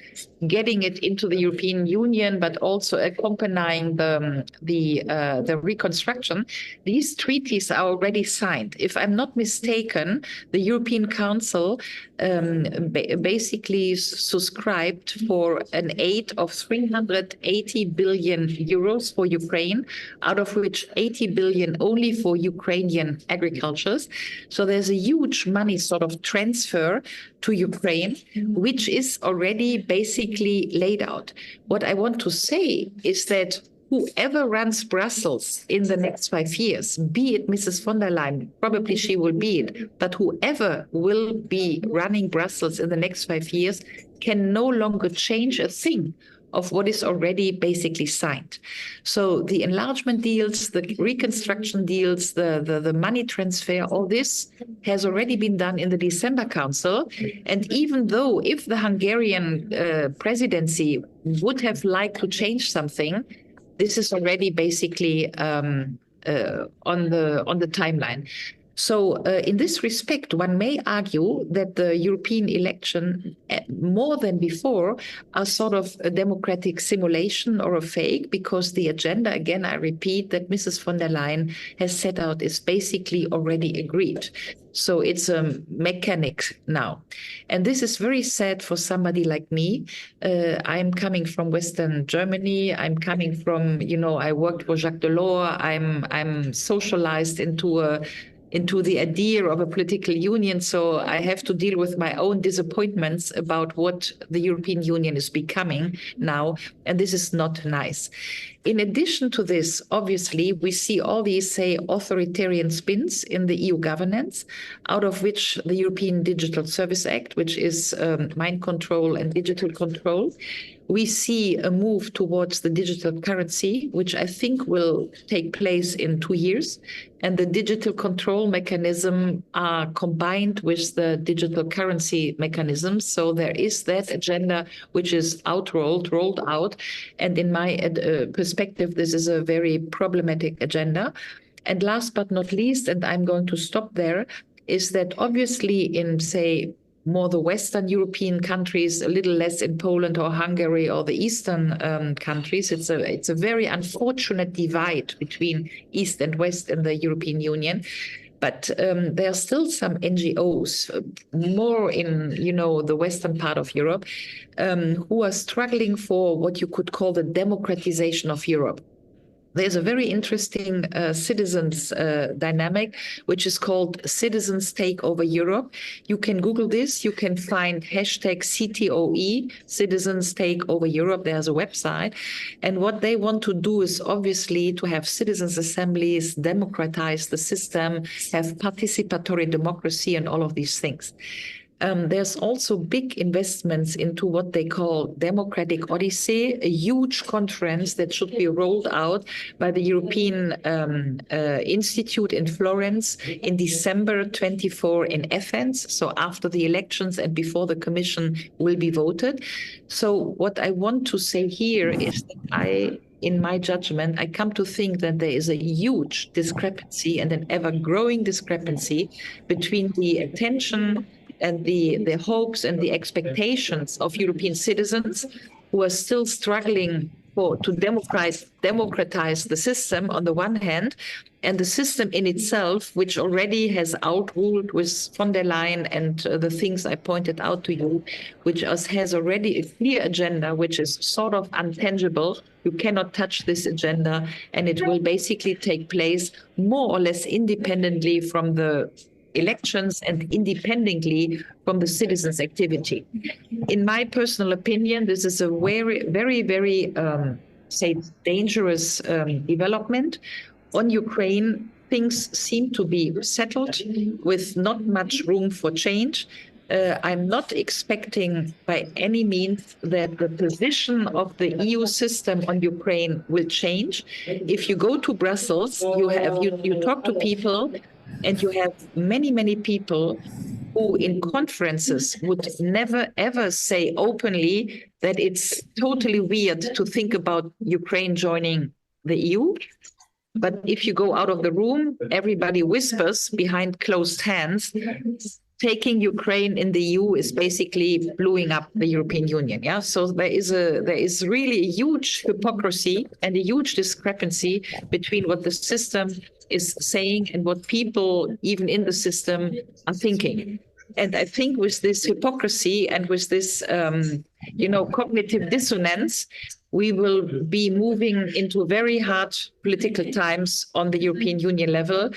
getting it into the European Union, but also accompanying the reconstruction. These treaties are already signed. If I'm not mistaken, the European Council basically subscribed for an aid of 380 billion euros for Ukraine, out of which 80 billion only for Ukrainian agricultures. So there's a huge money sort of transfer to Ukraine, which is already basically laid out. What I want to say is that whoever runs Brussels in the next 5 years, be it Mrs. von der Leyen, probably she will be it, but whoever will be running Brussels in the next 5 years can no longer change a thing of what is already basically signed. So the enlargement deals, the reconstruction deals, the money transfer, all this has already been done in the December Council. And even though if the Hungarian presidency would have liked to change something, this is already basically on the timeline. So in this respect, one may argue that the European election, more than before, are sort of a democratic simulation or a fake, because the agenda, again, I repeat, that Mrs. von der Leyen has set out is basically already agreed. So it's a mechanic now. And this is very sad for somebody like me. I'm coming from Western Germany. I'm coming from, I worked for Jacques Delors. I'm socialized into the idea of a political union. So I have to deal with my own disappointments about what the European Union is becoming now. And this is not nice. In addition to this, obviously, we see all these, say, authoritarian spins in the EU governance, out of which the European Digital Service Act, which is mind control and digital control. We see a move towards the digital currency, which I think will take place in 2 years. And the digital control mechanism are combined with the digital currency mechanism. So there is that agenda which is rolled out. And in my perspective, this is a very problematic agenda. And last but not least, and I'm going to stop there, is that obviously in, say, more the Western European countries, a little less in Poland or Hungary or the Eastern countries. It's a very unfortunate divide between East and West in the European Union. But there are still some NGOs, more in the western part of Europe, who are struggling for what you could call the democratization of Europe. There's a very interesting citizens dynamic, which is called Citizens Take Over Europe. You can Google this. You can find hashtag CTOE, Citizens Take Over Europe. There's a website. And what they want to do is obviously to have citizens' assemblies, democratize the system, have participatory democracy and all of these things. There's also big investments into what they call Democratic Odyssey, a huge conference that should be rolled out by the European Institute in Florence in December 24 in Athens, so after the elections and before the Commission will be voted. So what I want to say here is that in my judgment, I come to think that there is a huge discrepancy and an ever-growing discrepancy between the attention and the hopes and the expectations of European citizens who are still struggling to democratize the system on the one hand, and the system in itself, which already has outruled with von der Leyen and the things I pointed out to you, which has already a clear agenda, which is sort of untangible. You cannot touch this agenda, and it will basically take place more or less independently from the elections and independently from the citizens' activity. In my personal opinion, this is a very, say, dangerous development. On Ukraine, things seem to be settled with not much room for change. I'm not expecting by any means that the position of the EU system on Ukraine will change. If you go to Brussels, you talk to people, and you have many people who in conferences would never ever say openly that it's totally weird to think about Ukraine joining the EU. But if you go out of the room, everybody whispers behind closed hands. Taking Ukraine in the EU is basically blowing up the European Union. Yeah, so there is really a huge hypocrisy and a huge discrepancy between what the system is saying and what people, even in the system, are thinking. And I think with this hypocrisy and with this, cognitive dissonance, we will be moving into very hard political times on the European Union level.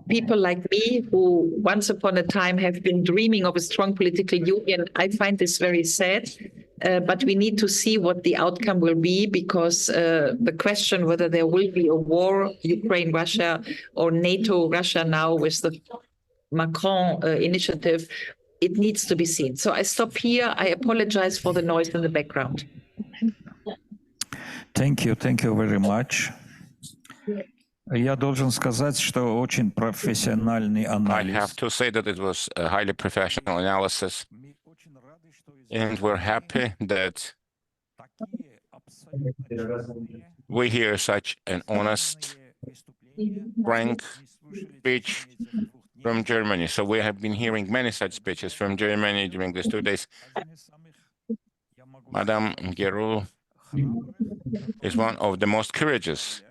People like me, who once upon a time have been dreaming of a strong political union, I find this very sad. But we need to see what the outcome will be, because the question whether there will be a war, Ukraine-Russia, or NATO-Russia now with the Macron initiative, it needs to be seen. So I stop here. I apologize for the noise in the background. Thank you very much. Я должен сказать, что очень профессиональный анализ. I have to say that it was a highly professional analysis, and we're happy that we hear such an honest, frank speech from Germany. So we have been hearing many such speeches from Germany during these 2 days. Madame Gerow is one of the most courageous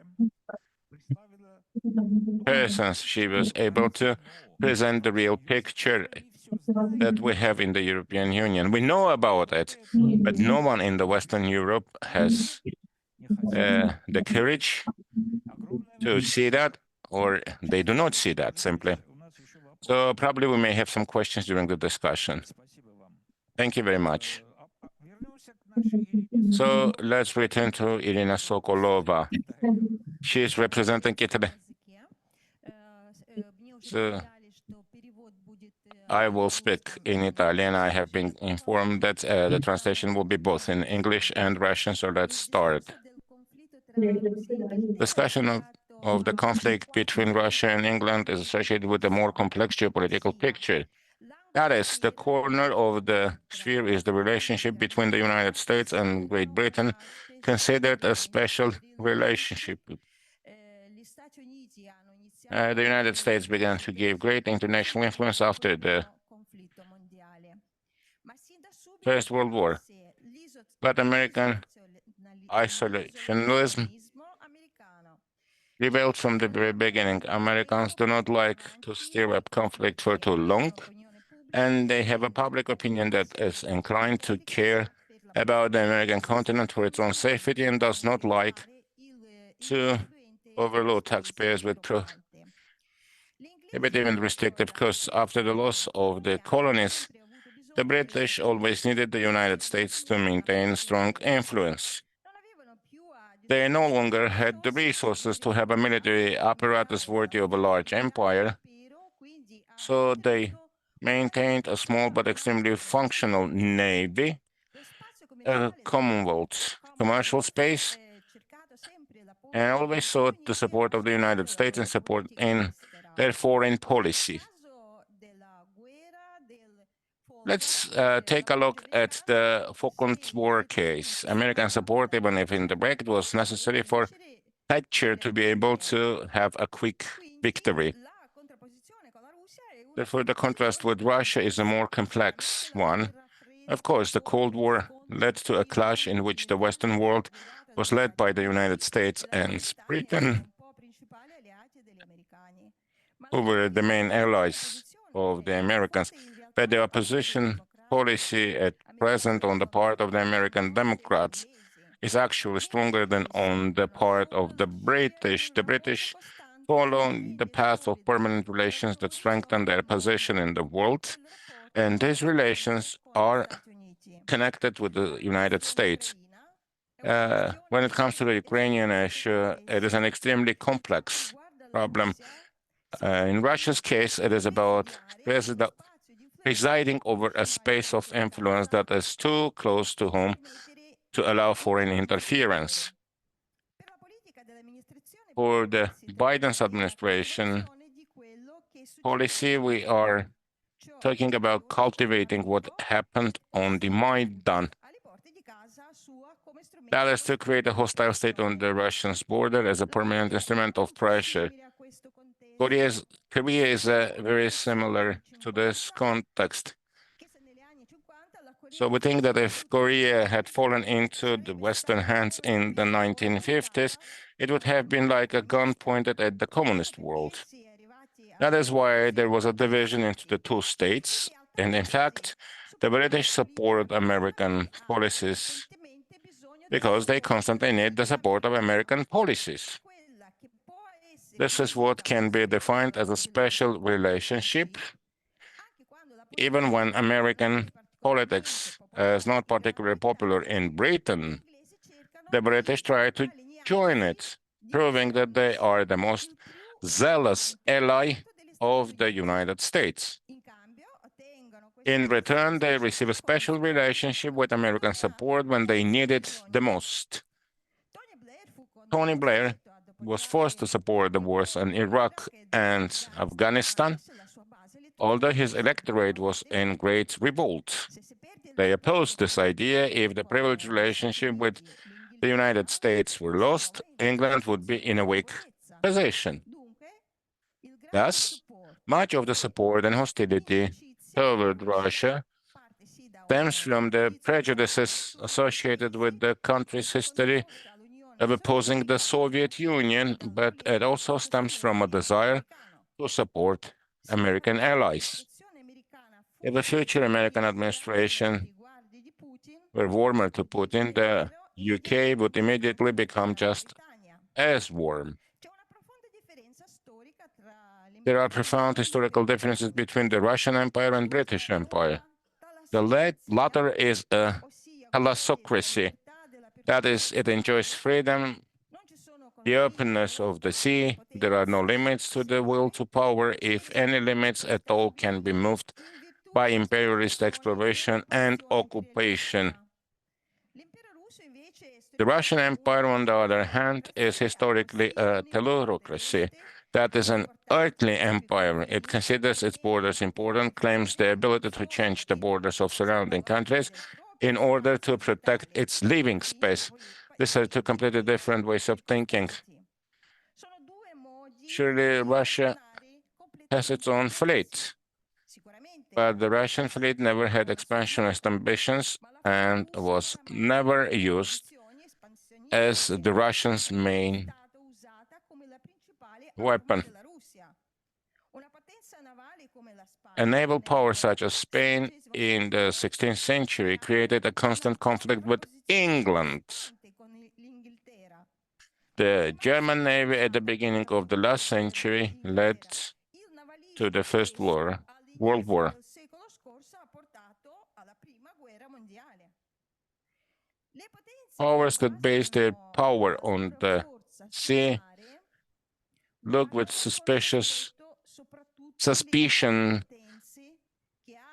persons. She was able to present the real picture that we have in the European Union. We know about it, but no one in the Western Europe has the courage to see that, or they do not see that simply. So probably we may have some questions during the discussion. Thank you very much. So let's return to Irina Sokolova. She is representing Italy. So I will speak in Italian. I have been informed that the translation will be both in English and Russian, so let's start. Discussion of the conflict between Russia and England is associated with a more complex geopolitical picture. That is, the corner of the sphere is the relationship between the United States and Great Britain, considered a special relationship. The United States began to give great international influence after the First World War. But American isolationism rebelled from the very beginning. Americans do not like to stir up conflict for too long, and they have a public opinion that is inclined to care about the American continent for its own safety and does not like to overload taxpayers with prohibitive and restrictive costs. After the loss of the colonies, the British always needed the United States to maintain strong influence. They no longer had the resources to have a military apparatus worthy of a large empire, so they maintained a small but extremely functional navy, a Commonwealth commercial space, and always sought the support of the United States and support in their foreign policy. Let's take a look at the Falklands War case. American support, even if in the break, was necessary for Thatcher to be able to have a quick victory. Therefore, the contrast with Russia is a more complex one. Of course, the Cold War led to a clash in which the Western world was led by the United States and Britain, who were the main allies of the Americans. But the opposition policy at present on the part of the American Democrats is actually stronger than on the part of the British. The British follow the path of permanent relations that strengthen their position in the world, and these relations are connected with the United States. When it comes to the Ukrainian issue, it is an extremely complex problem. In Russia's case, it is about presiding over a space of influence that is too close to home to allow foreign interference. For the Biden's administration policy, we are talking about cultivating what happened on the Maidan. That is to create a hostile state on the Russian border as a permanent instrument of pressure. Korea is very similar to this context. So we think that if Korea had fallen into the Western hands in the 1950s, it would have been like a gun pointed at the communist world. That is why there was a division into the two states, and in fact, the British support American policies because they constantly need the support of American policies. This is what can be defined as a special relationship, even when American politics is not particularly popular in Britain. The British try to join it, proving that they are the most zealous ally of the United States. In return, they receive a special relationship with American support when they need it the most. Tony Blair was forced to support the wars in Iraq and Afghanistan, although his electorate was in great revolt. They opposed this idea. If the privileged relationship with the United States were lost, England would be in a weak position. Thus, much of the support and hostility toward Russia stems from the prejudices associated with the country's history of opposing the Soviet Union, but it also stems from a desire to support American allies. If the future American administration were warmer to Putin, the UK would immediately become just as warm. There are profound historical differences between the Russian Empire and British Empire. The latter is a thalassocracy. That is, it enjoys freedom, the openness of the sea. There are no limits to the will to power, if any limits at all can be moved by imperialist exploration and occupation. The Russian Empire, on the other hand, is historically a tellurocracy. That is an earthly empire. It considers its borders important, claims the ability to change the borders of surrounding countries in order to protect its living space. These are two completely different ways of thinking. Surely Russia has its own fleet. but the Russian fleet never had expansionist ambitions and was never used as the Russians' main weapon. A naval power such as Spain in the 16th century created a constant conflict with England. The German Navy at the beginning of the last century led to the First World War. Powers that base their power on the sea look with suspicion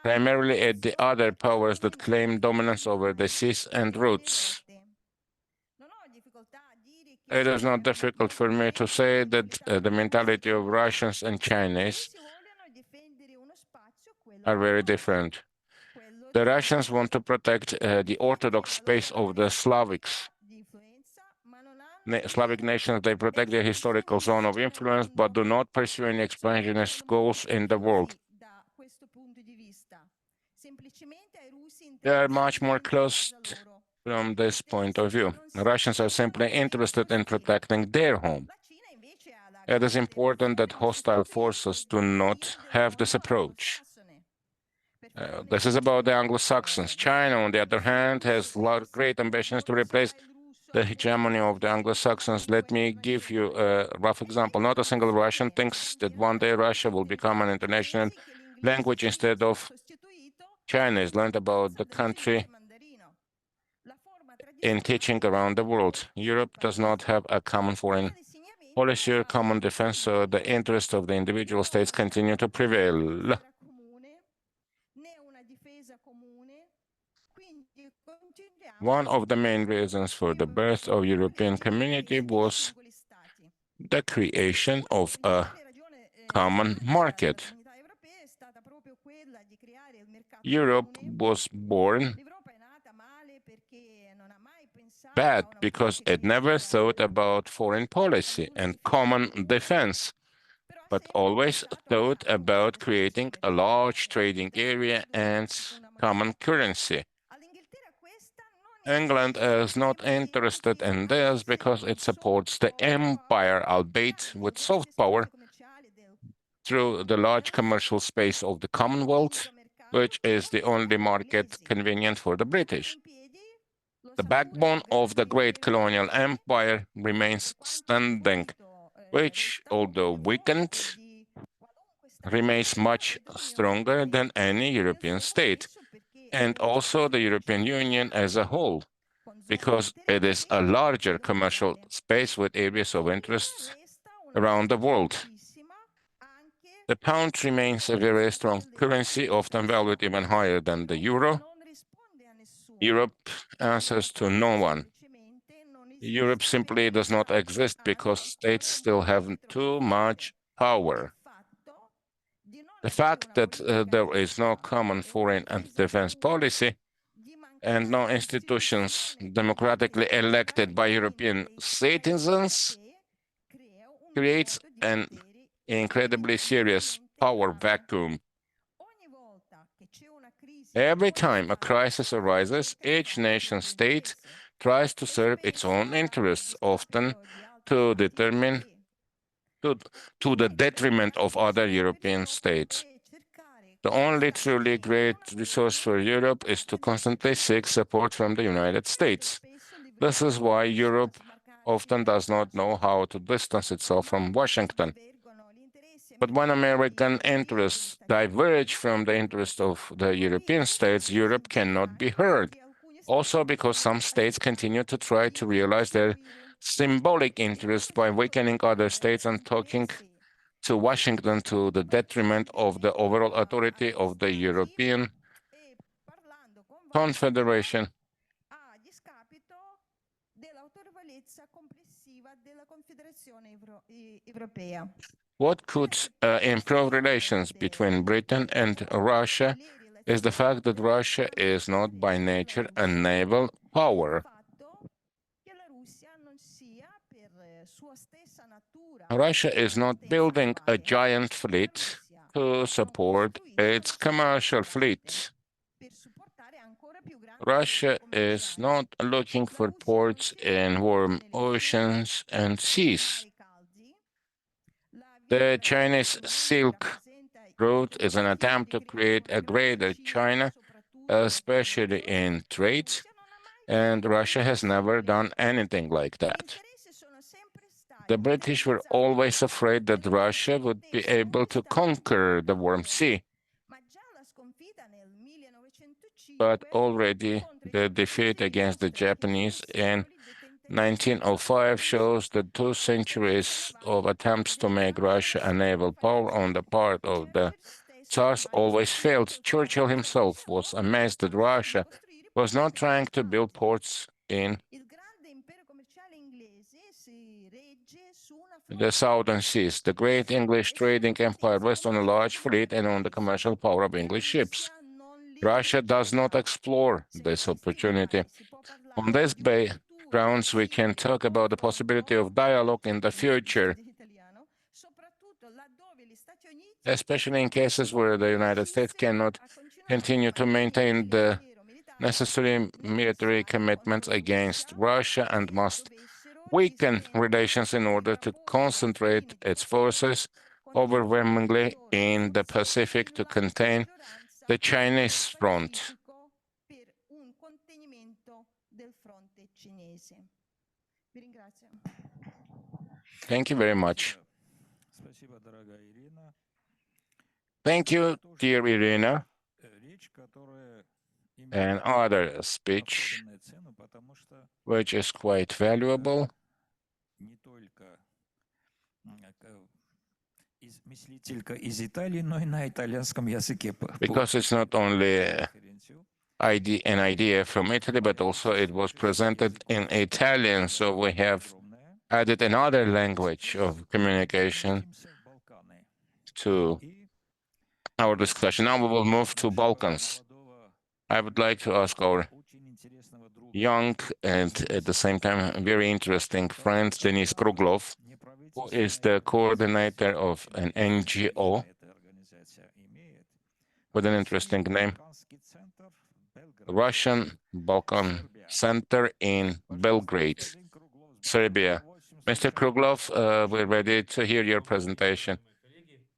primarily at the other powers that claim dominance over the seas and routes. It is not difficult for me to say that the mentality of Russians and Chinese are very different. The Russians want to protect the Orthodox space of the Slavic nations. They protect their historical zone of influence, but do not pursue any expansionist goals in the world. They are much more closed from this point of view. The Russians are simply interested in protecting their home. It is important that hostile forces do not have this approach. This is about the Anglo-Saxons. China, on the other hand, has great ambitions to replace the hegemony of the Anglo-Saxons. Let me give you a rough example. Not a single Russian thinks that one day Russia will become an international language instead of Chinese learned about the country in teaching around the world. Europe does not have a common foreign policy or common defense, so the interests of the individual states continue to prevail. One of the main reasons for the birth of European community was the creation of a common market. Europe was born bad because it never thought about foreign policy and common defense, but always thought about creating a large trading area and common currency. England is not interested in this because it supports the empire, albeit with soft power, through the large commercial space of the Commonwealth, which is the only market convenient for the British. The backbone of the great colonial empire remains standing, which, although weakened, remains much stronger than any European state, and also the European Union as a whole, because it is a larger commercial space with areas of interest around the world. The pound remains a very strong currency, often valued even higher than the euro. Europe answers to no one. Europe simply does not exist because states still have too much power. The fact that there is no common foreign and defense policy and no institutions democratically elected by European citizens creates an incredibly serious power vacuum. Every time a crisis arises, each nation state tries to serve its own interests, often to the detriment of other European states. The only truly great resource for Europe is to constantly seek support from the United States. This is why Europe often does not know how to distance itself from Washington. But when American interests diverge from the interests of the European states, Europe cannot be heard. Also because some states continue to try to realize their symbolic interest by weakening other states and talking to Washington to the detriment of the overall authority of the European Confederation. What could improve relations between Britain and Russia is the fact that Russia is not by nature a naval power. Russia is not building a giant fleet to support its commercial fleet. Russia is not looking for ports in warm oceans and seas. The Chinese Silk Road is an attempt to create a greater China, especially in trade, and Russia has never done anything like that. The British were always afraid that Russia would be able to conquer the Warm Sea. But already the defeat against the Japanese in 1905 shows that 2 centuries of attempts to make Russia a naval power on the part of the Tsars always failed. Churchill himself was amazed that Russia was not trying to build ports in the southern seas. The great English trading empire rests on a large fleet and on the commercial power of English ships. Russia does not explore this opportunity. On this grounds, we can talk about the possibility of dialogue in the future, especially in cases where the United States cannot continue to maintain the necessary military commitments against Russia and must weaken relations in order to concentrate its forces overwhelmingly in the Pacific to contain the Chinese front. Thank you very much. Thank you, dear Irina. Another speech, which is quite valuable, because it's not only an idea from Italy, but also it was presented in Italian, so we have added another language of communication to our discussion. Now we will move to Balkans. I would like to ask our young and at the same time very interesting friend, Denis Kruglov, who is the coordinator of an NGO with an interesting name, Russian Balkan Center in Belgrade, Serbia. Mr. Kruglov, we're ready to hear your presentation.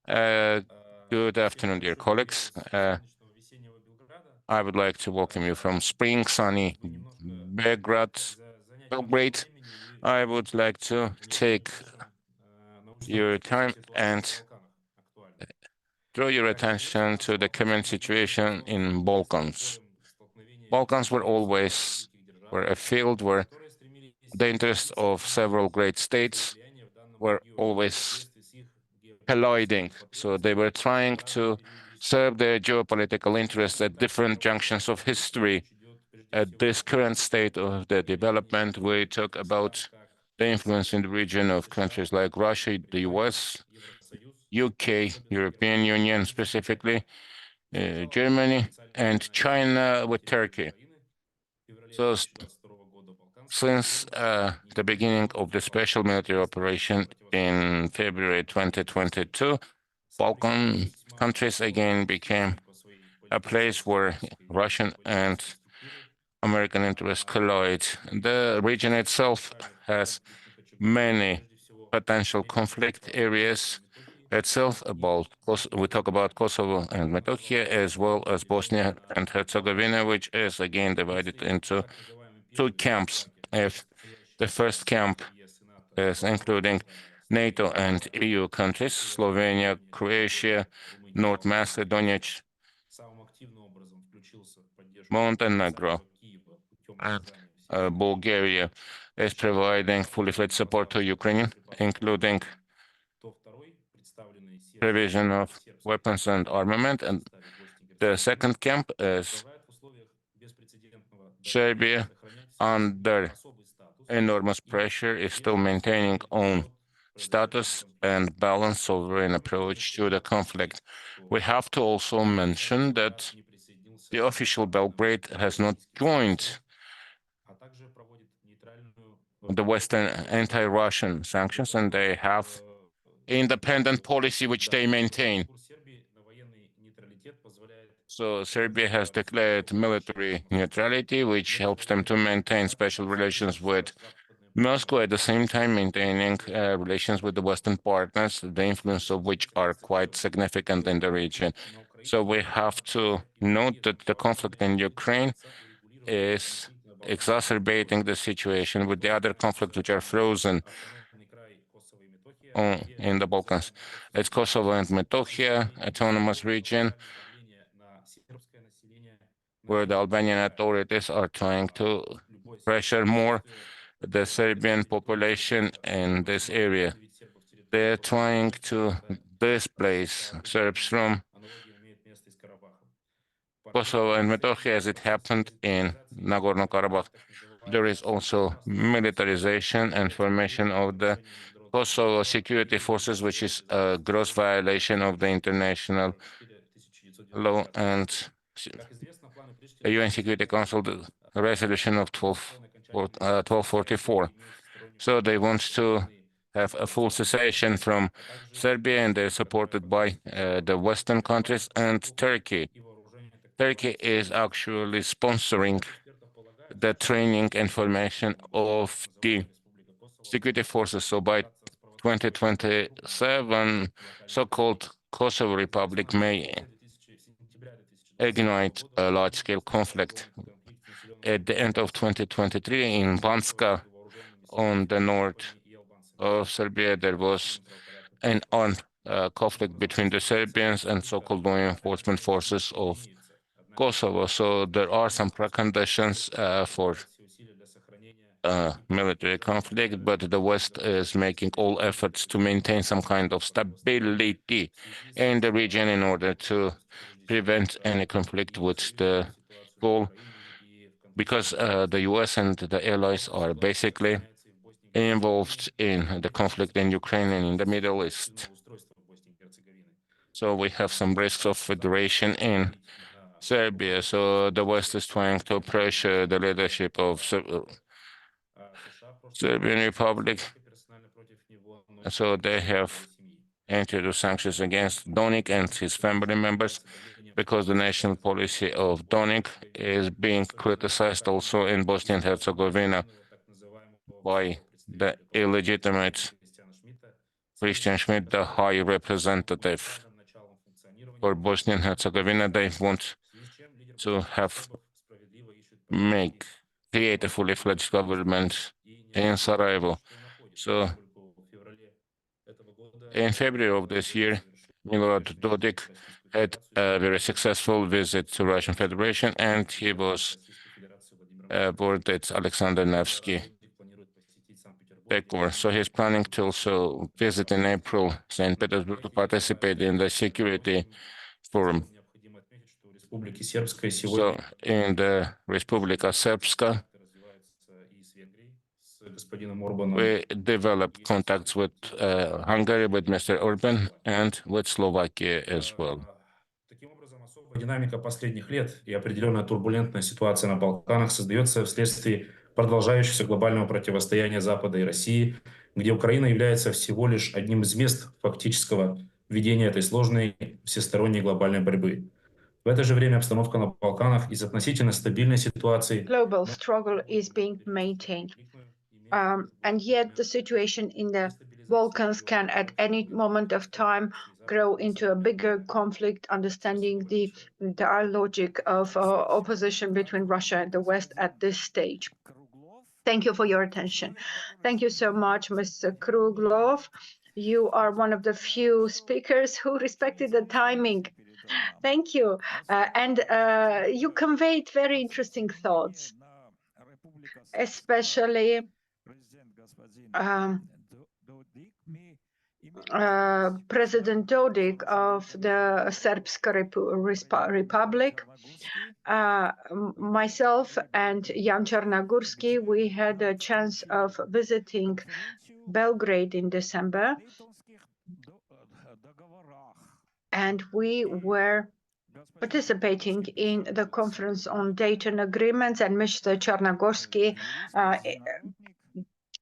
Good afternoon, dear colleagues. I would like to welcome you from spring, sunny Belgrade. I would like to take your time and draw your attention to the current situation in Balkans. Balkans were always a field where the interests of several great states were always colliding. So they were trying to serve their geopolitical interests at different junctions of history. At this current state of the development, we talk about the influence in the region of countries like Russia, the US, UK, European Union specifically, Germany, and China with Turkey. So since the beginning of the special military operation in February 2022, Balkan countries again became a place where Russian and American interests collide. The region itself has many potential conflict areas itself. We talk about Kosovo and Metohija, as well as Bosnia and Herzegovina, which is again divided into 2 camps. If the first camp is including NATO and EU countries, Slovenia, Croatia, North Macedonia, Montenegro, and Bulgaria is providing fully fledged support to Ukraine, including provision of weapons and armament. And the second camp is Serbia, under enormous pressure, is still maintaining own status and balanced sovereign approach to the conflict. We have to also mention that the official Belgrade has not joined the Western anti-Russian sanctions, and they have independent policy which they maintain. So Serbia has declared military neutrality, which helps them to maintain special relations with Moscow, at the same time maintaining relations with the Western partners, the influence of which are quite significant in the region. So we have to note that the conflict in Ukraine is exacerbating the situation with the other conflicts which are frozen in the Balkans. It's Kosovo and Metohija, autonomous region, where the Albanian authorities are trying to pressure more the Serbian population in this area. They're trying to displace Serbs from Kosovo and Metohija, as it happened in Nagorno-Karabakh. There is also militarization and formation of the Kosovo security forces, which is a gross violation of the international law and the UN Security Council resolution of 1244. So they want to have a full cessation from Serbia, and they're supported by the Western countries and Turkey. Turkey is actually sponsoring the training and formation of the security forces. So by 2027, so-called Kosovo Republic may ignite a large-scale conflict. At the end of 2023, in Banska, on the north of Serbia, there was an armed conflict between the Serbians and so-called law enforcement forces of Kosovo. So there are some preconditions for military conflict, but the West is making all efforts to maintain some kind of stability in the region in order to prevent any conflict with the goal, because the US and the allies are basically involved in the conflict in Ukraine and in the Middle East. So we have some risks of federation in Serbia. So the West is trying to pressure the leadership of Serbian Republic. So they have introduced sanctions against Dodik and his family members, because the national policy of Dodik is being criticized also in Bosnia and Herzegovina by the illegitimate Christian Schmidt, the High Representative for Bosnia and Herzegovina. They want to create a fully fledged government in Sarajevo. So in February of this year, Milorad Dodik had a very successful visit to Russian Federation, and he was boarded Alexander Nevsky takeover. So he's planning to also visit in April St. Petersburg to participate in the security forum. So in the Respublika Srpska, we developed contacts with Hungary, with Mr. Orban, and with Slovakia as well. Динамика последних лет и определенная турбулентная ситуация на Балканах создается вследствие продолжающегося глобального противостояния Запада и России, где Украина является всего лишь одним из мест фактического ведения этой сложной всесторонней глобальной борьбы. В это же время обстановка на Балканах из относительно стабильной ситуации. Global struggle is being maintained. And yet the situation in the Balkans can at any moment of time grow into a bigger conflict, understanding the entire logic of opposition between Russia and the West at this stage. Thank you for your attention. Thank you so much, Mr. Kruglov. You are one of the few speakers who respected the timing. Thank you. And you conveyed very interesting thoughts, especially President Dodik of the Srpska Republic, myself and Jan Čarnogorski, we had a chance of visiting Belgrade in December, and we were participating in the conference on Dayton agreements, and Mr. Čarnogorski,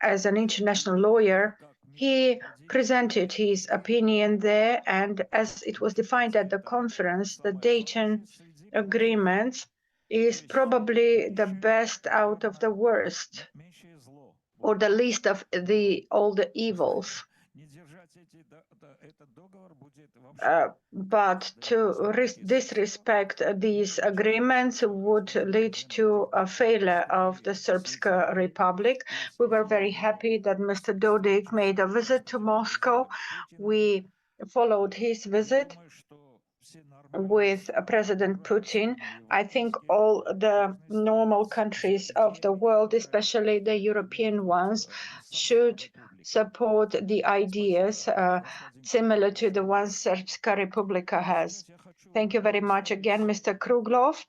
as an international lawyer, He presented his opinion there, and as it was defined at the conference, the Dayton Agreement is probably the best out of the worst, or the least of all the evils. But to disrespect these agreements would lead to a failure of the Srpska Republic. We were very happy that Mr. Dodik made a visit to Moscow. We followed his visit with President Putin. I think all the normal countries of the world, especially the European ones, should support the ideas similar to the ones Srpska Republika has. Thank you very much again, Mr. Kruglov.